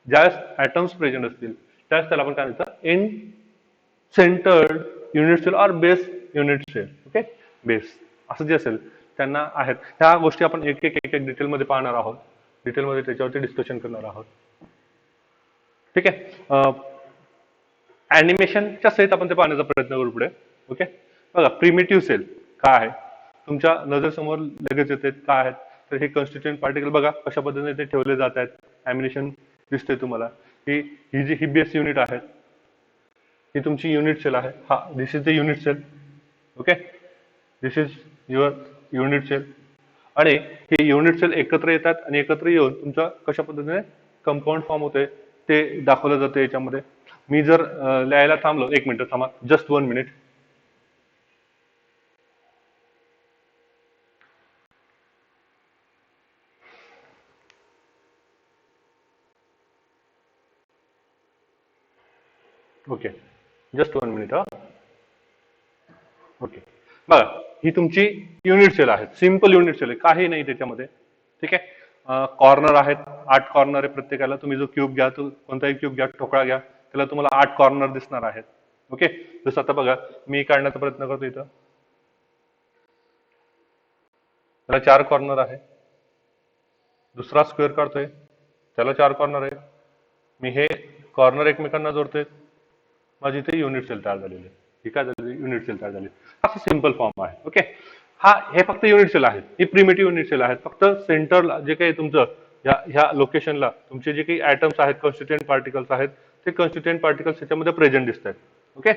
A: ज्या ऍटम्स प्रेझेंट असतील त्याच त्याला आपण काय म्हणतात, एंड सेंटर्ड युनिट सेल और base unit cell. Okay, base असं जे असेल त्यांना आहेत. ह्या गोष्टी आपण एक एक एक एक डिटेलमध्ये पाहणार आहोत, डिटेलमध्ये त्याच्यावरती डिस्कशन करणार आहोत. ठीक आहे, ॲनिमेशनच्या सहित आपण ते पाहण्याचा प्रयत्न करू पुढे. ओके, बघा प्रिमिटिव्ह सेल काय आहे तुमच्या नजरेसमोर लगेच येते. काय आहेत तर हे कॉन्स्टिट्युएंट पार्टिकल बघा कशा पद्धतीने ते ठेवले जात आहेत. ॲनिमेशन दिसते तुम्हाला. ही बेस युनिट आहे, ही तुमची युनिट सेल आहे. हा, this is the unit cell. Okay, this is your unit cell. आणि हे युनिट सेल एकत्र येतात आणि एकत्र येऊन तुमच्या कशा पद्धतीने कंपाऊंड फॉर्म होते ते दाखवलं जातं याच्यामध्ये. मी जर लिहायला थांबलो, 1 मिनिट थांबा, just 1 minute. Okay, just 1 minute. हा, ओके, बघा ही तुमची युनिट सेल आहे. सिंपल युनिट सेल आहे, काही नाही त्याच्यामध्ये. ठीक आहे, कॉर्नर आहेत, 8 कॉर्नर आहे प्रत्येकाला. तुम्ही जो क्यूब घ्या, तो कोणताही क्यूब घ्या, ठोकळा घ्या, त्याला तुम्हाला 8 कॉर्नर दिसणार आहेत. ओके, जसं आता बघा मी काढण्याचा प्रयत्न करतो इथं, त्याला 4 कॉर्नर आहे. दुसरा स्क्वेअर काढतोय, त्याला 4 कॉर्नर आहे. मी हे कॉर्नर एकमेकांना जोडतोय, माझी इथे युनिट सेल तयार झालेली आहे. ही काय झाली? युनिट सेल तयार झाली. हा सिंपल फॉर्म आहे. ओके, हे फक्त युनिट सेल आहेत, ही प्रिमिटिव्ह युनिट सेल आहेत. फक्त सेंटरला जे काही तुमचं ह्या लोकेशनला तुमचे जे काही ऍटम्स आहेत, कॉन्स्टिट्युएंट पार्टिकल्स आहेत, ते कॉन्स्टिट्युएंट पार्टिकल्स त्याच्यामध्ये प्रेझेंट दिसत आहेत. ओके,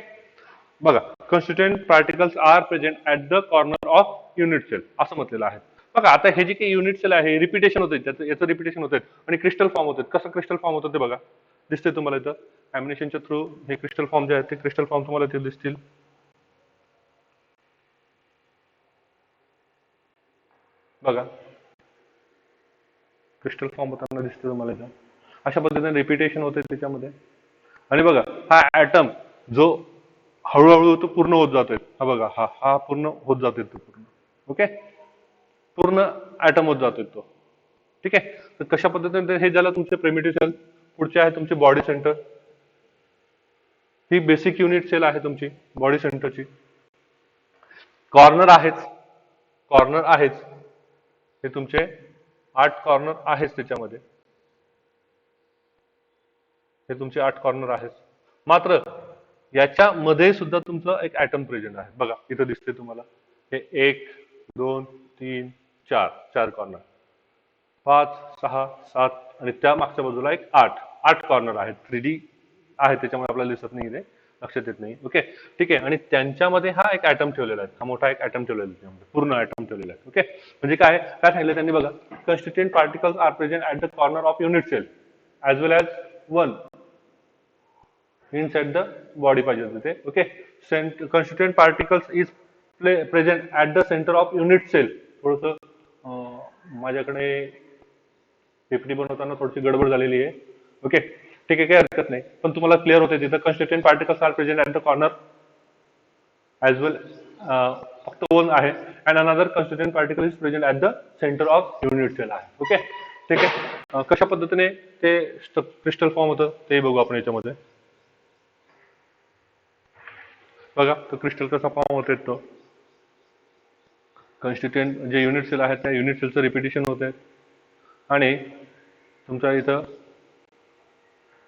A: बघा constituent particles are present at the corner of unit cell असं म्हटलेलं आहे. बघा आता हे जे काही युनिट सेल आहे रिपिटेशन होते, याचं रिपिटेशन होत आणि क्रिस्टल फॉर्म होते. कसं क्रिस्टल फॉर्म होतं ते बघा, दिसते तुम्हाला इथं लॅमिनेशनच्या थ्रू. हे क्रिस्टल फॉर्म जे आहेत ते क्रिस्टल फॉर्म तुम्हाला इथे दिसतील. बघा क्रिस्टल फॉर्म होताना दिसते तुम्हाला इथं. अशा पद्धतीने रिपिटेशन होते त्याच्यामध्ये. आणि बघा हा ऍटम जो हळूहळू तो पूर्ण होत जातोय, हा बघा हा पूर्ण होत जातोय तो पूर्ण. ओके, पूर्ण ऍटम होत जातोय तो. ठीक आहे, तर कशा पद्धतीने हे झालं तुमचे प्रिमिटिव्ह सेल. पुढचे आहे तुमचे बॉडी सेंटर. ही बेसिक युनिट सेल आहे तुमची बॉडी सेंटरची. कॉर्नर आहेच हे तुमचे 8 कॉर्नर आहेच त्याच्यामध्ये. हे तुमचे 8 कॉर्नर आहेत. मात्र याच्यामध्ये सुद्धा तुमचं एक ऍटम प्रेझेंट आहे. बघा इथं दिसते तुम्हाला हे 1 2 3 4 कॉर्नर, 5 6 7 आणि त्या मागच्या बाजूला एक 8 कॉर्नर आहेत. 3D आहे त्याच्यामुळे आपल्याला दिसत नाही, इथे लक्षात येत नाही. ओके, ठीक आहे. आणि त्यांच्यामध्ये हा एक ऍटम ठेवलेला आहे, हा मोठा एक ऍटम ठेवलेला आहे त्याच्यामध्ये, पूर्ण ऍटम ठेवलेला आहे. ओके, म्हणजे काय सांगितलं त्यांनी बघा, constituent particles are present at the corner of unit cell as well as one inside the body पाहिजे होते ते. Okay, constituent particles is present at the center of unit cell. थोडस माझ्याकडे पीपीटी बनवताना थोडीशी गडबड झालेली आहे. ओके, ठीक आहे, काही हरकत नाही, पण तुम्हाला क्लिअर होते तिथं constituent particles are present at the corner as well. फक्त वन आहे and another constituent particle is present at the center of unit cell आहे. ओके, ठीक आहे. कशा पद्धतीने ते क्रिस्टल फॉर्म होतं ते बघू आपण याच्यामध्ये. बघा तो क्रिस्टल कसा फॉर्म होते, तो कॉन्स्टिट्युएंट जे युनिट सेल आहेत त्या युनिट सेलचं रिपिटेशन होत आहे. आणि तुमच्या इथं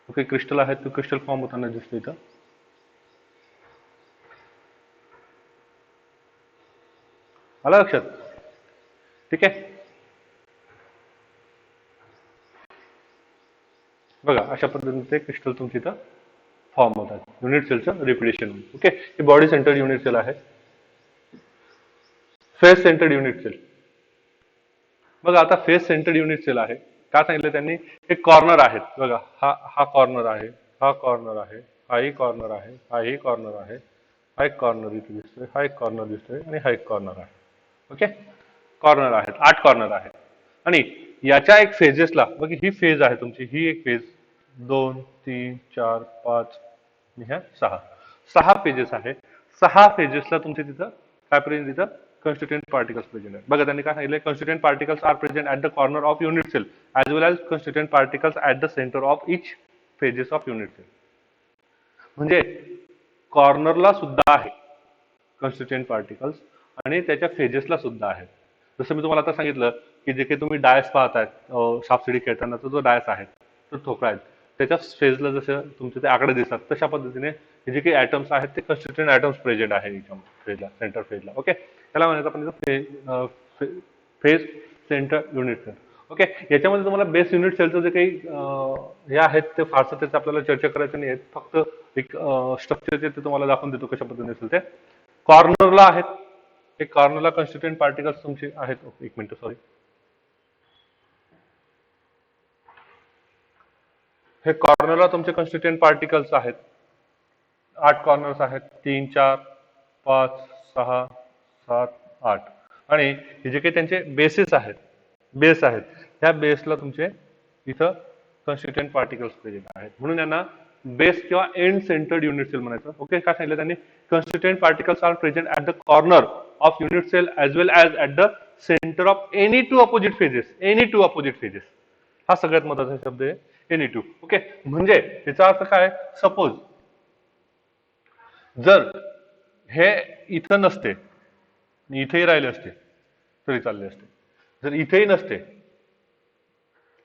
A: ओके क्रिस्टल आहेत, तो क्रिस्टल फॉर्म होताना दिसतो इथं. आलं लक्षात? ठीक आहे, बघा अशा पद्धतीने ते क्रिस्टल तुमच्या इथं फॉर्म होतात. युनिट सेलचं रिपिटेशन. ओके, ही बॉडी सेंटर्ड युनिट सेल आहे. Face centred unit cell. बघा आता फेस सेंटर्ड युनिट सेल आहे. काय सांगितलं त्यांनी? हे कॉर्नर आहेत. बघा हा कॉर्नर आहे, हा कॉर्नर आहे, हाही कॉर्नर आहे, हाही कॉर्नर आहे, हा एक कॉर्नर इथे दिसतोय, हा एक कॉर्नर दिसतोय आणि हा एक कॉर्नर आहे. ओके, कॉर्नर आहेत, 8 कॉर्नर आहेत. आणि याच्या एक फेजेसला बघा, ही फेज आहे तुमची, ही एक फेज 2 3 4 5 आणि ह्या 6 फेजेस आहे. 6 फेजेसला तुमचे तिथं काय प्रेझेंट, तिथं constituent particles present आहे. बघा त्यांनी काय सांगितलं, constituent particles are present at the corner of unit cell as well as constituent particles at the center of each phases of unit cell. म्हणजे कॉर्नरला सुद्धा आहे constituent particles आणि त्याच्या फेजेसला सुद्धा आहे. जसं मी तुम्हाला आता सांगितलं की जे काही तुम्ही डायस पाहतायत सापशिडी खेळताना, जो डायस आहे तो ठोकळा आहे, त्याच्या फेजला जसं तुमचे ते आकडे दिसतात तशा पद्धतीने हे जे काही ऍटम्स आहेत ते कॉन्स्टिट्युएंट ऍटम्स प्रेझेंट आहे फेजला, सेंटर फेजला. ओके, त्याला म्हणायचं आपण face centre unit cell. Okay, याच्यामध्ये तुम्हाला बेस युनिट सेलचं जे काही हे आहेत ते फारसं त्याचं आपल्याला चर्चा करायचं नाही आहे. फक्त एक स्ट्रक्चर ते तुम्हाला दाखवून देतो कशा पद्धतीने असेल ते. कॉर्नरला आहेत, हे कॉर्नरला कॉन्स्टिट्युएंट पार्टिकल्स तुमचे आहेत. एक मिनिट, सॉरी, हे कॉर्नरला तुमचे कॉन्स्टिट्युएंट पार्टिकल्स आहेत. 8 कॉर्नर्स आहेत, 3 4 5 6 7 8. आणि हे जे काही त्यांचे बेसेस आहेत, बेस आहेत, ह्या बेसला तुमचे इथं कॉन्स्टिट्युएंट पार्टिकल्स प्रेझेंट आहेत. म्हणून यांना बेस किंवा एंड सेंटर्ड युनिट सेल म्हणायचं. ओके, काय सांगितलं त्यांनी? Constituent particles are present at the corner of unit cell as well as at the centre of any two opposite faces. हा सगळ्यात महत्वाचा शब्द आहे Na2. ओके, म्हणजे याचा अर्थ काय, सपोज जर हे इथं नसते, इथेही राहिले असते तरी चालले असते, जर इथेही नसते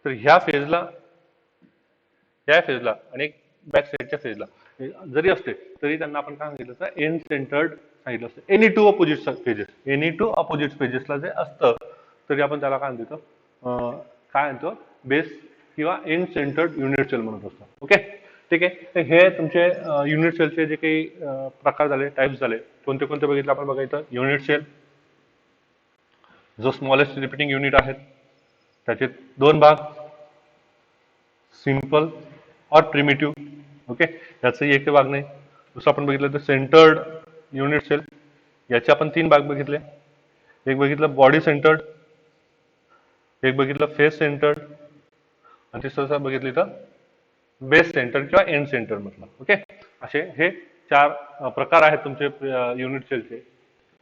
A: तर ह्या फेजला, या फेजला आणि बॅक साईडच्या फेजला जरी असते तरी त्यांना आपण काय सांगितलं तर एन सेंटर्ड सांगितलं असतं. Any two opposite pages, any two opposite पेजेसला जे असतं तरी आपण त्याला काय म्हणतो, काय म्हणतो, बेस किंवा एन सेंटर्ड युनिट सेल म्हणत असतो. ओके, ठीक आहे. तर हे तुमचे युनिट सेलचे जे काही प्रकार झाले, टाइप्स झाले, कोणते कोणते बघितले आपण बघायचं. युनिट सेल जो स्मॉलेस्ट रिपीटिंग युनिट आहेत त्याचे दोन भाग, सिंपल और प्रिमिटिव्ह. ओके, याचाही एक भाग नाही. दुसरं आपण बघितलं तर सेंटर्ड युनिट सेल, याचे आपण तीन भाग बघितले. एक बघितलं बॉडी सेंटर्ड, एक बघितलं फेस सेंटर्ड आणि तिसरं बघितली तर बेस सेंटर किंवा एंड सेंटर म्हटलं. ओके, असे हे चार प्रकार आहेत तुमचे युनिट सेलचे.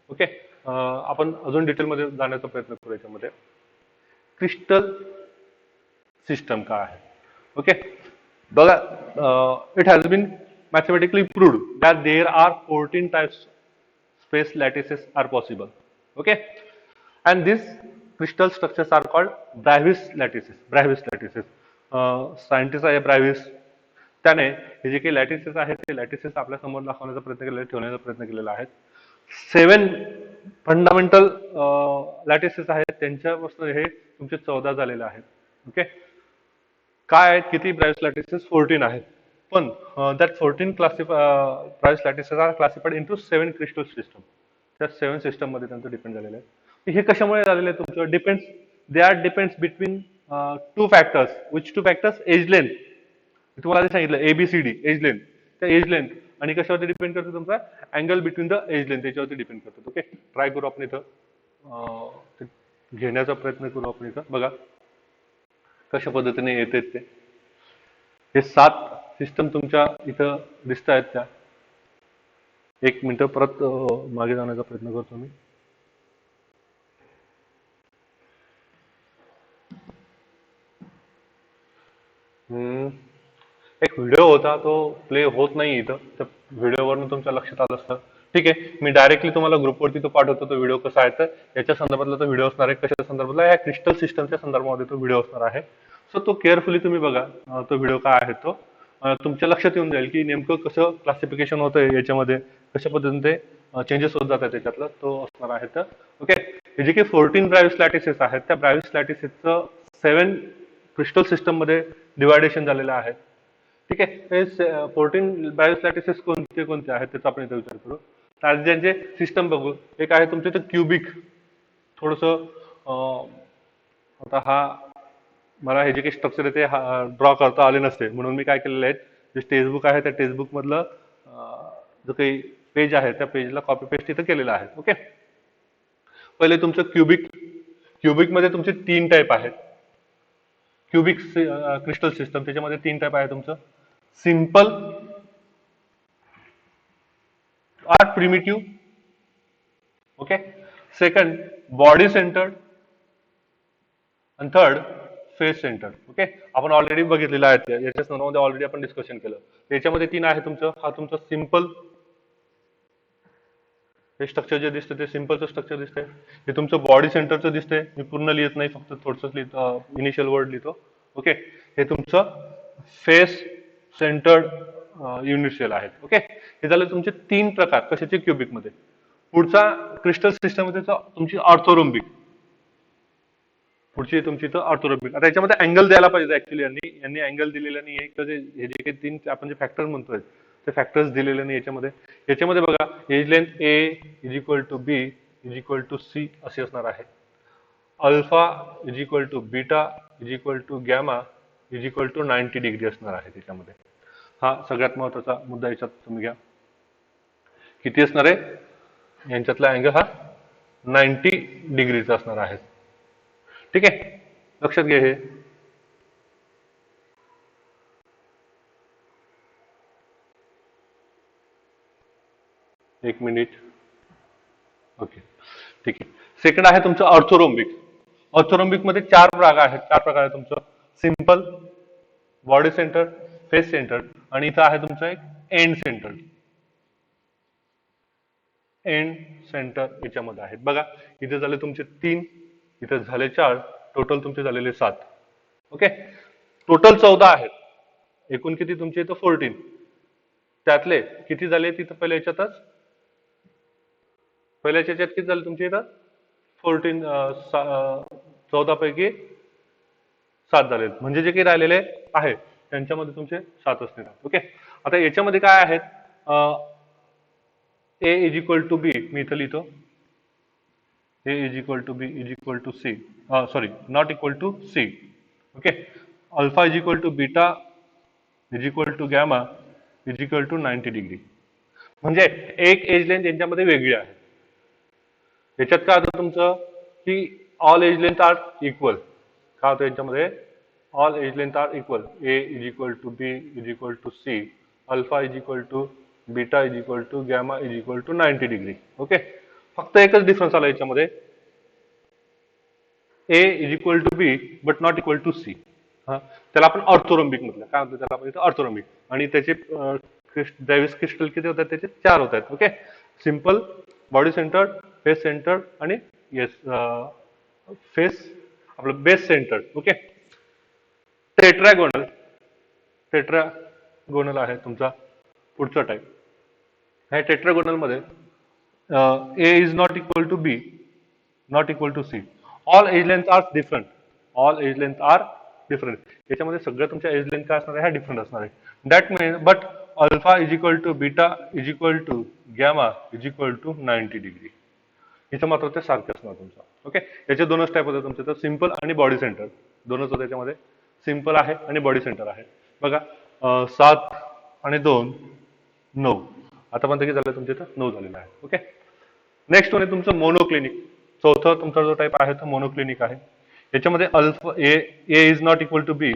A: ओके, आपण अजून डिटेलमध्ये जाण्याचा प्रयत्न करू. याच्यामध्ये क्रिस्टल सिस्टम काय आहे. ओके, बघा, it has been mathematically proved that there are 14 types space lattices are possible. Okay, and these crystal structures are called Bravais lattices. Bravais lattices, scientist आहे ब्रॅव्हिस, त्याने हे जे काही लॅटिसेस आहेत ते लॅटिसेस आपल्या समोर दाखवण्याचा प्रयत्न केलेला, ठेवण्याचा प्रयत्न केलेला आहे. 7 फंडामेंटल लॅटिसेस आहेत, त्यांच्यापासून हे तुमचे 14 झालेले आहेत. ओके, काय आहेत, किती ब्रॅव्हिस लॅटिसेस? 14 आहेत. पण that 14 Bravais lattices are classified into 7 crystal system. त्या 7 सिस्टम मध्ये त्यांचं डिपेंड झालेलं आहे. हे कशामुळे झालेलं आहे तुमचं? Depends, they are depends between two factors. Which two factors? Edge length. तुम्हाला आधी सांगितलं ABCD, एज लेंथ. त्या एज लेंथ आणि कशावरती डिपेंड करतो? तुमचा angle between the edge length, त्याच्यावरती डिपेंड करतो. ओके, ट्राय करू आपण इथं घेण्याचा प्रयत्न करू. आपण इथं बघा कशा पद्धतीने येते ते. हे 7 सिस्टम तुमच्या इथं दिसत आहेत. त्या एक मिनिट परत मागे जाण्याचा प्रयत्न करतो मी. एक व्हिडिओ होता, तो प्ले होत नाही इथं. त्या व्हिडिओवरून तुमच्या लक्षात आलं असतं. ठीक आहे, मी डायरेक्टली तुम्हाला ग्रुपवरती तो पाठवतो. तो व्हिडिओ कसा आहे तर याच्या संदर्भातला तो व्हिडिओ असणार आहे. कशा संदर्भातला? या क्रिस्टल सिस्टमच्या संदर्भामध्ये तो व्हिडिओ असणार आहे. सो तो केअरफुली तुम्ही बघा. तो व्हिडिओ काय आहे तो तुमच्या लक्षात येऊन जाईल की नेमकं कसं क्लासिफिकेशन होतं याच्यामध्ये, कशा पद्धतीने ते चेंजेस होत जातात त्याच्यातलं, तो असणार आहे. तर ओके, हे जे काही 14 ब्रॅव्हिस लॅटिसेस आहेत त्या ब्रॅव्हिस लॅटिसेसचं 7 क्रिस्टल सिस्टम मध्ये डिवायडेशन झालेलं आहे. ठीक आहे, 14 ब्रॅव्हिस लॅटिसेस कोणते कोणते आहेत त्याचा आपण इथे विचार करू. तर ज्यांचे सिस्टम बघू. एक आहे तुमचे तर क्युबिक. थोडस आता हा मला हे जे काही स्ट्रक्चर आहे ते ड्रॉ करता आले नसते, म्हणून मी काय केलेलं आहे, जे टेक्स्टबुक आहे त्या टेक्स्टबुक मधलं जो काही पेज आहे त्या पेजला कॉपी पेस्ट इथं केलेलं आहे. ओके, पहिले तुमचं क्युबिक. क्युबिक मध्ये तुमचे 3 टाईप आहेत. क्युबिक क्रिस्टल सिस्टम, त्याच्यामध्ये 3 टाईप आहे तुमचं. सिंपल और primitive. Okay, second body centred आणि थर्ड फेस सेंटर. ओके, आपण ऑलरेडी बघितलेलं आहे, याच्या संदर्भामध्ये ऑलरेडी आपण डिस्कशन केलं. याच्यामध्ये 3 आहे तुमचं. हा तुमचं सिंपल, हे स्ट्रक्चर जे दिसतं ते सिंपलचं स्ट्रक्चर दिसतंय. हे तुमचं बॉडी सेंटरचं दिसतंय. मी पूर्ण लिहित नाही, फक्त थोडंसं लिहितो, इनिशियल वर्ड लिहितो. ओके, हे तुमचं फेस सेंटर्ड युनिट सेल आहेत. ओके, हे झाले तुमचे 3 प्रकार कशाचे? क्युबिक मध्ये. पुढचा क्रिस्टल सिस्टम मध्ये तुमची ऑर्थोरोम्बिक. पुढची तुमची तर ऑर्थोरोम्बिक. आता याच्यामध्ये अँगल द्यायला पाहिजे ऍक्च्युली. यांनी अँगल दिलेला नाही. हे जे काही 3 आपण जे फॅक्टर म्हणतोय ते फॅक्टर्स दिलेले नाही याच्यामध्ये. याच्यामध्ये बघा, edge length A is equal to B is equal to C असे असणार आहे. Alpha is equal to beta is equal to gamma is equal to 90 degree असणार आहे त्याच्यामध्ये. हा सगळ्यात महत्वाचा मुद्दा याच्यात तुम्ही घ्या. किती असणार आहे? यांच्यातला अँगल हा 90 डिग्रीचा असणार आहे. ठीक आहे, लक्षात घ्या हे. एक मिनिट. ओके, ठीक आहे. सेकंड आहे तुमचं ऑर्थोरोम्बिक. ऑर्थोरोम्बिक मध्ये 4 भाग आहेत. 4 प्रकार आहे तुमचं. Simple, body centre, face centre आणि इथं आहे तुमचं एक एंड सेंटर. एंड सेंटर याच्यामध्ये आहेत बघा. इथे झाले तुमचे 3, इथे झाले 4, टोटल तुमचे झालेले 7. ओके, टोटल 14 आहेत. एकूण किती तुमचे इथं 14. त्यातले किती झाले तिथं पहिल्या याच्यातच, पहिल्याच्या याच्यात किती झाले तुमचे इथं 14 पैकी 7 झाले. म्हणजे जे काही राहिलेले आहे त्यांच्यामध्ये तुमचे 7 असणार. ओके, आता याच्यामध्ये काय आहेत, A is equal to B, मी इथं लिहितो A is equal to B is equal to C, sorry not equal to C. Okay, alpha is equal to beta is equal to gamma is equal to 90 degree. म्हणजे एक age length यांच्यामध्ये वेगळी आहे. याच्यात काय होतं तुमचं की all edge length are equal. काय होतं यांच्यामध्ये, all edge length are equal. A is equal to B is equal to C, alpha is equal to beta is equal to gamma is equal to 90 degree. Okay, फक्त एकच difference आला याच्यामध्ये, A is equal to B but not equal to C. त्याला आपण orthorhombic म्हटलं. काय म्हणतो त्याला आपण इथं ऑर्थोरोम्बिक. आणि त्याचे ड्रायव्हिस क्रिस्टल किती होतात, त्याचे 4 होत आहेत. Okay, simple, body centre, face centre आणि येस फेस आपलं base centre. Okay, tetragonal, tetragonal आहे तुमचा पुढचा टाइप. ह्या टेट्रागोनल मध्ये A is not equal to B not equal to C, all edge length are different, all edge length are different. याच्यामध्ये सगळ्या तुमच्या एज लेंथ काय असणार आहे, ह्या डिफरंट असणार आहे. That means but alpha is equal to beta is equal to gamma is equal to 90 degree. इथं मात्र ते सारखे असणार तुमचा. ओके, याचे दोनच टाईप होते तुमचे, तर सिंपल आणि बॉडी सेंटर दोनच होते. त्याच्यामध्ये सिंपल आहे आणि बॉडी सेंटर आहे. बघा 7 आणि 2 9. आता पण किती झालं तुमच्या इथं 9 झालेलं आहे. ओके, नेक्स्ट म्हणजे तुमचं मोनोक्लिनिक. चौथा तुमचा जो टाईप आहे तो मोनोक्लिनिक आहे. याच्यामध्ये alpha A is not equal to B,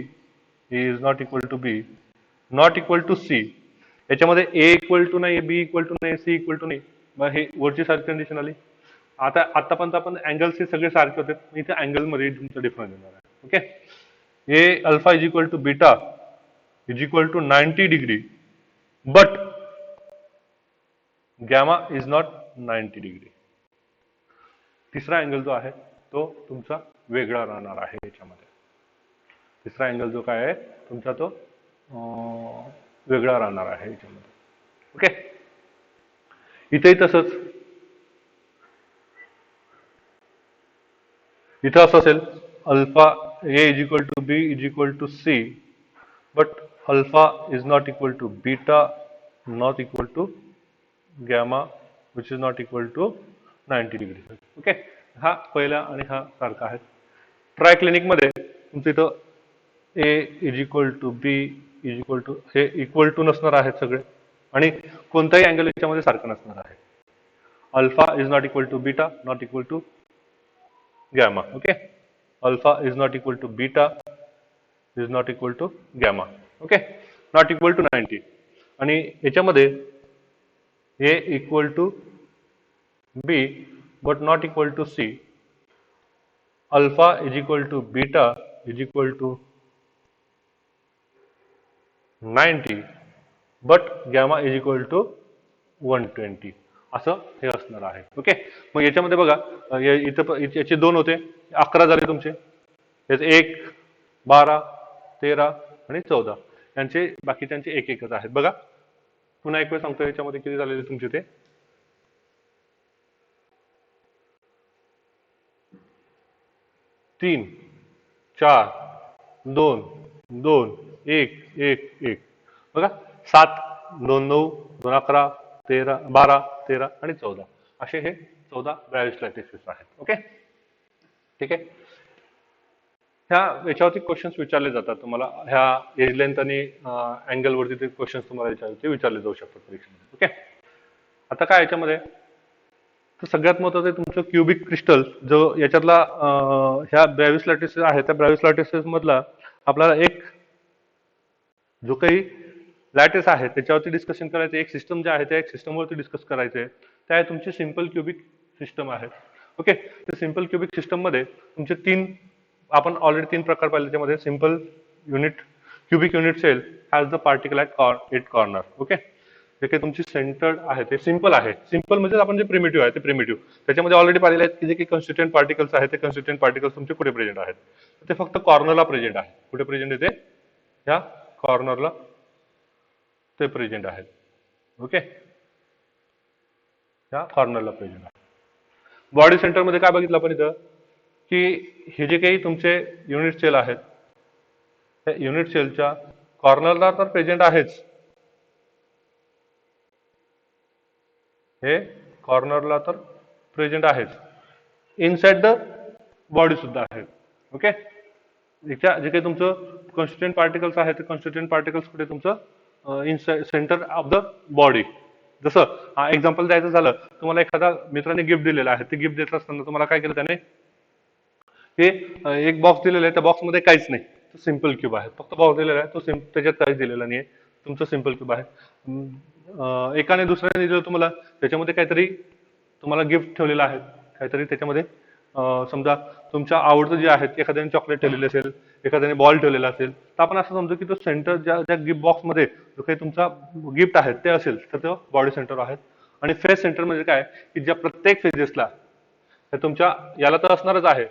A: A is not equal to B not equal to C. याच्यामध्ये ए इक्वल टू नाही, बी इक्वल टू नाही, सी इक्वल टू नाही. मग हे वरची सारखी कंडिशन आली. आता आतापर्यंत आपण अँगल्स हे सगळे सारखे होते, इथे अँगल मध्ये तुमचं डिफरन्स येणार आहे. Okay, A alpha is equal to beta is equal to 90 degree but gamma is not 90 degree. तिसरा अँगल जो आहे तो तुमचा वेगळा राहणार आहे याच्यामध्ये. तिसरा अँगल जो काय आहे तुमचा तो वेगळा राहणार आहे याच्यामध्ये. ओके, इथेही तसंच, इथं असं असेल alpha A is equal to B is equal to C but alpha is not equal to beta not equal to gamma which is not equal to 90 degree. Okay, हा पहिला आणि हा सारखा आहे. ट्रायक्लिनिक मध्ये तुमचं इथं A is equal to B is equal to, हे इक्वल टू नसणार आहेत सगळे आणि कोणताही अँगल याच्यामध्ये सारखा नसणार आहे. Alpha is not equal to beta not equal to gamma. Okay, alpha is not equal to beta is not equal to gamma. Okay, not equal to 90. आणि याच्यामध्ये A equal to B but not equal to C, alpha is equal to beta is equal to 90 but gamma is equal to 120 असं हे असणार आहे. Okay, मग याच्यामध्ये बघा इथं याचे 2 होते, 11 झाले तुमचे. याचे 1 12 13 आणि 14. यांचे बाकीच्यांचे एक एकच आहेत. बघा पुन्हा एक वेळ सांगतो, याच्यामध्ये किती झालेले तुमचे ते 3 4 2 2 1 1 1. बघा 7 2 9 2 11 13 12 13 आणि 14 असे हे 14 ब्रॅव्हिस लॅटिसेस आहेत. ओके, ठीक आहे. ह्या याच्यावरती क्वेश्चन्स विचारले जातात तुम्हाला. ह्या एज लेंथ आणि अँगल वरती ते क्वेश्चन्स तुम्हाला याच्यावरती विचारले जाऊ शकतात परीक्षेमध्ये. ओके, आता काय याच्यामध्ये तर सगळ्यात महत्त्वाचं आहे तुमचं क्युबिक क्रिस्टल. जो याच्यातला ह्या ब्रॅव्हिस लॅटिसेस आहे त्या ब्रॅव्हिस लॅटिसेस मधला आपल्याला एक जो काही लॅटिस आहे त्याच्यावरती डिस्कशन करायचं. एक सिस्टम जे आहे त्या एक सिस्टमवरती डिस्कस करायचे. त्या आहे तुमची सिंपल क्युबिक सिस्टम आहे. ओके, तर सिंपल क्युबिक सिस्टम मध्ये तुमचे 3 आपण ऑलरेडी 3 प्रकार पाहिले, त्याच्यामध्ये simple unit cubic unit cell has the particle at it corner. Okay, जे काही तुमची सेंटर्ड आहे ते सिंपल आहे. सिंपल म्हणजे आपण जे प्रिमिटिव्ह आहे ते प्रिमिटिव्ह, त्याच्यामध्ये ऑलरेडी पाहिलेले आहेत की जे काही कन्स्टिट्युएंट पार्टिकल्स आहेत ते कन्स्टिट्युएंट पार्टिकल्स तुमचे कुठे प्रेझेंट आहेत, ते फक्त कॉर्नरला प्रेझेंट आहे. कुठे प्रेझेंट येते, ह्या कॉर्नरला ते प्रेझेंट आहेत. ओके, ह्या कॉर्नरला प्रेझेंट आहे. बॉडी सेंटरमध्ये काय बघितलं आपण इथं, की हे जे काही तुमचे युनिट सेल आहेत त्या युनिट सेलच्या कॉर्नरला तर प्रेझेंट आहेच, हे कॉर्नरला तर प्रेझेंट आहेच, इनसाइड द बॉडी सुद्धा आहेत. ओके, याच्या जे काही तुमचं कॉन्स्टिट्युएंट पार्टिकल्स आहेत ते कॉन्स्टिट्युएंट पार्टिकल्स कुठे तुमचं inside centre of the body. जसं एक्झाम्पल द्यायचं झालं, तुम्हाला एखादा मित्राने गिफ्ट दिलेलं आहे, ते गिफ्ट देत असताना तुम्हाला काय केलं त्याने, हे एक बॉक्स दिलेला आहे, त्या बॉक्समध्ये काहीच नाही, तो सिंपल क्यूब आहे. फक्त बॉक्स दिलेला आहे, तो त्याच्यात काहीच दिलेला नाही, तुमचं सिंपल क्यूब आहे. एकाने दुसऱ्याने दिलं तुम्हाला, त्याच्यामध्ये काहीतरी तुम्हाला गिफ्ट ठेवलेलं आहे, काहीतरी त्याच्यामध्ये समजा तुमच्या आवडतं जे आहे, एखाद्याने चॉकलेट ठेवलेलं असेल, एखाद्याने बॉल ठेवलेला असेल, तर आपण असं समजू की तो सेंटर ज्या गिफ्ट बॉक्समध्ये जो काही तुमचा गिफ्ट आहे ते असेल तर तो बॉडी सेंटर आहे. आणि फेस सेंटर म्हणजे काय, की ज्या प्रत्येक फेजेसला तुमच्या याला तर असणारच आहे,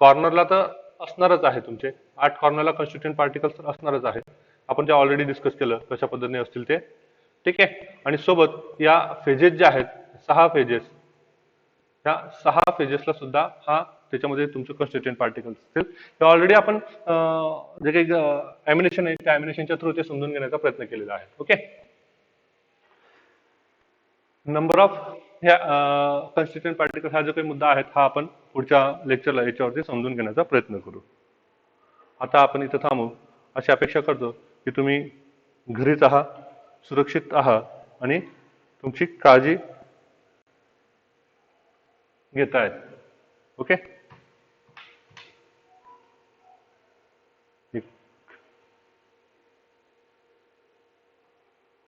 A: कॉर्नरला तर असणारच आहे, तुमचे 8 कॉर्नरला कॉन्स्टिट्युएंट पार्टिकल्स तर असणारच आहे. आपण ते ऑलरेडी डिस्कस केलं कशा पद्धतीने असतील ते. ठीक आहे, आणि सोबत या फेजेस ज्या आहेत 6 फेजेस, त्या 6 फेजेसला सुद्धा हा त्याच्यामध्ये तुमचे कॉन्स्टिट्युएंट पार्टिकल्स असतील. ते ऑलरेडी आपण जे काही ॲमिनेशन आहे त्या ॲमिनेशनच्या थ्रू ते समजून घेण्याचा प्रयत्न केलेला आहे. ओके, नंबर ऑफ ह्या कॉन्स्टिट्युएंट पार्टिकल्स हा जो काही मुद्दा आहे हा आपण पुढच्या लेक्चरला याच्यावरती समजून घेण्याचा प्रयत्न करू. आता आपण इथं थांबू, अशी अपेक्षा करतो की तुम्ही घरीच आहात, सुरक्षित आहात आणि तुमची काळजी घेतायत. ओके.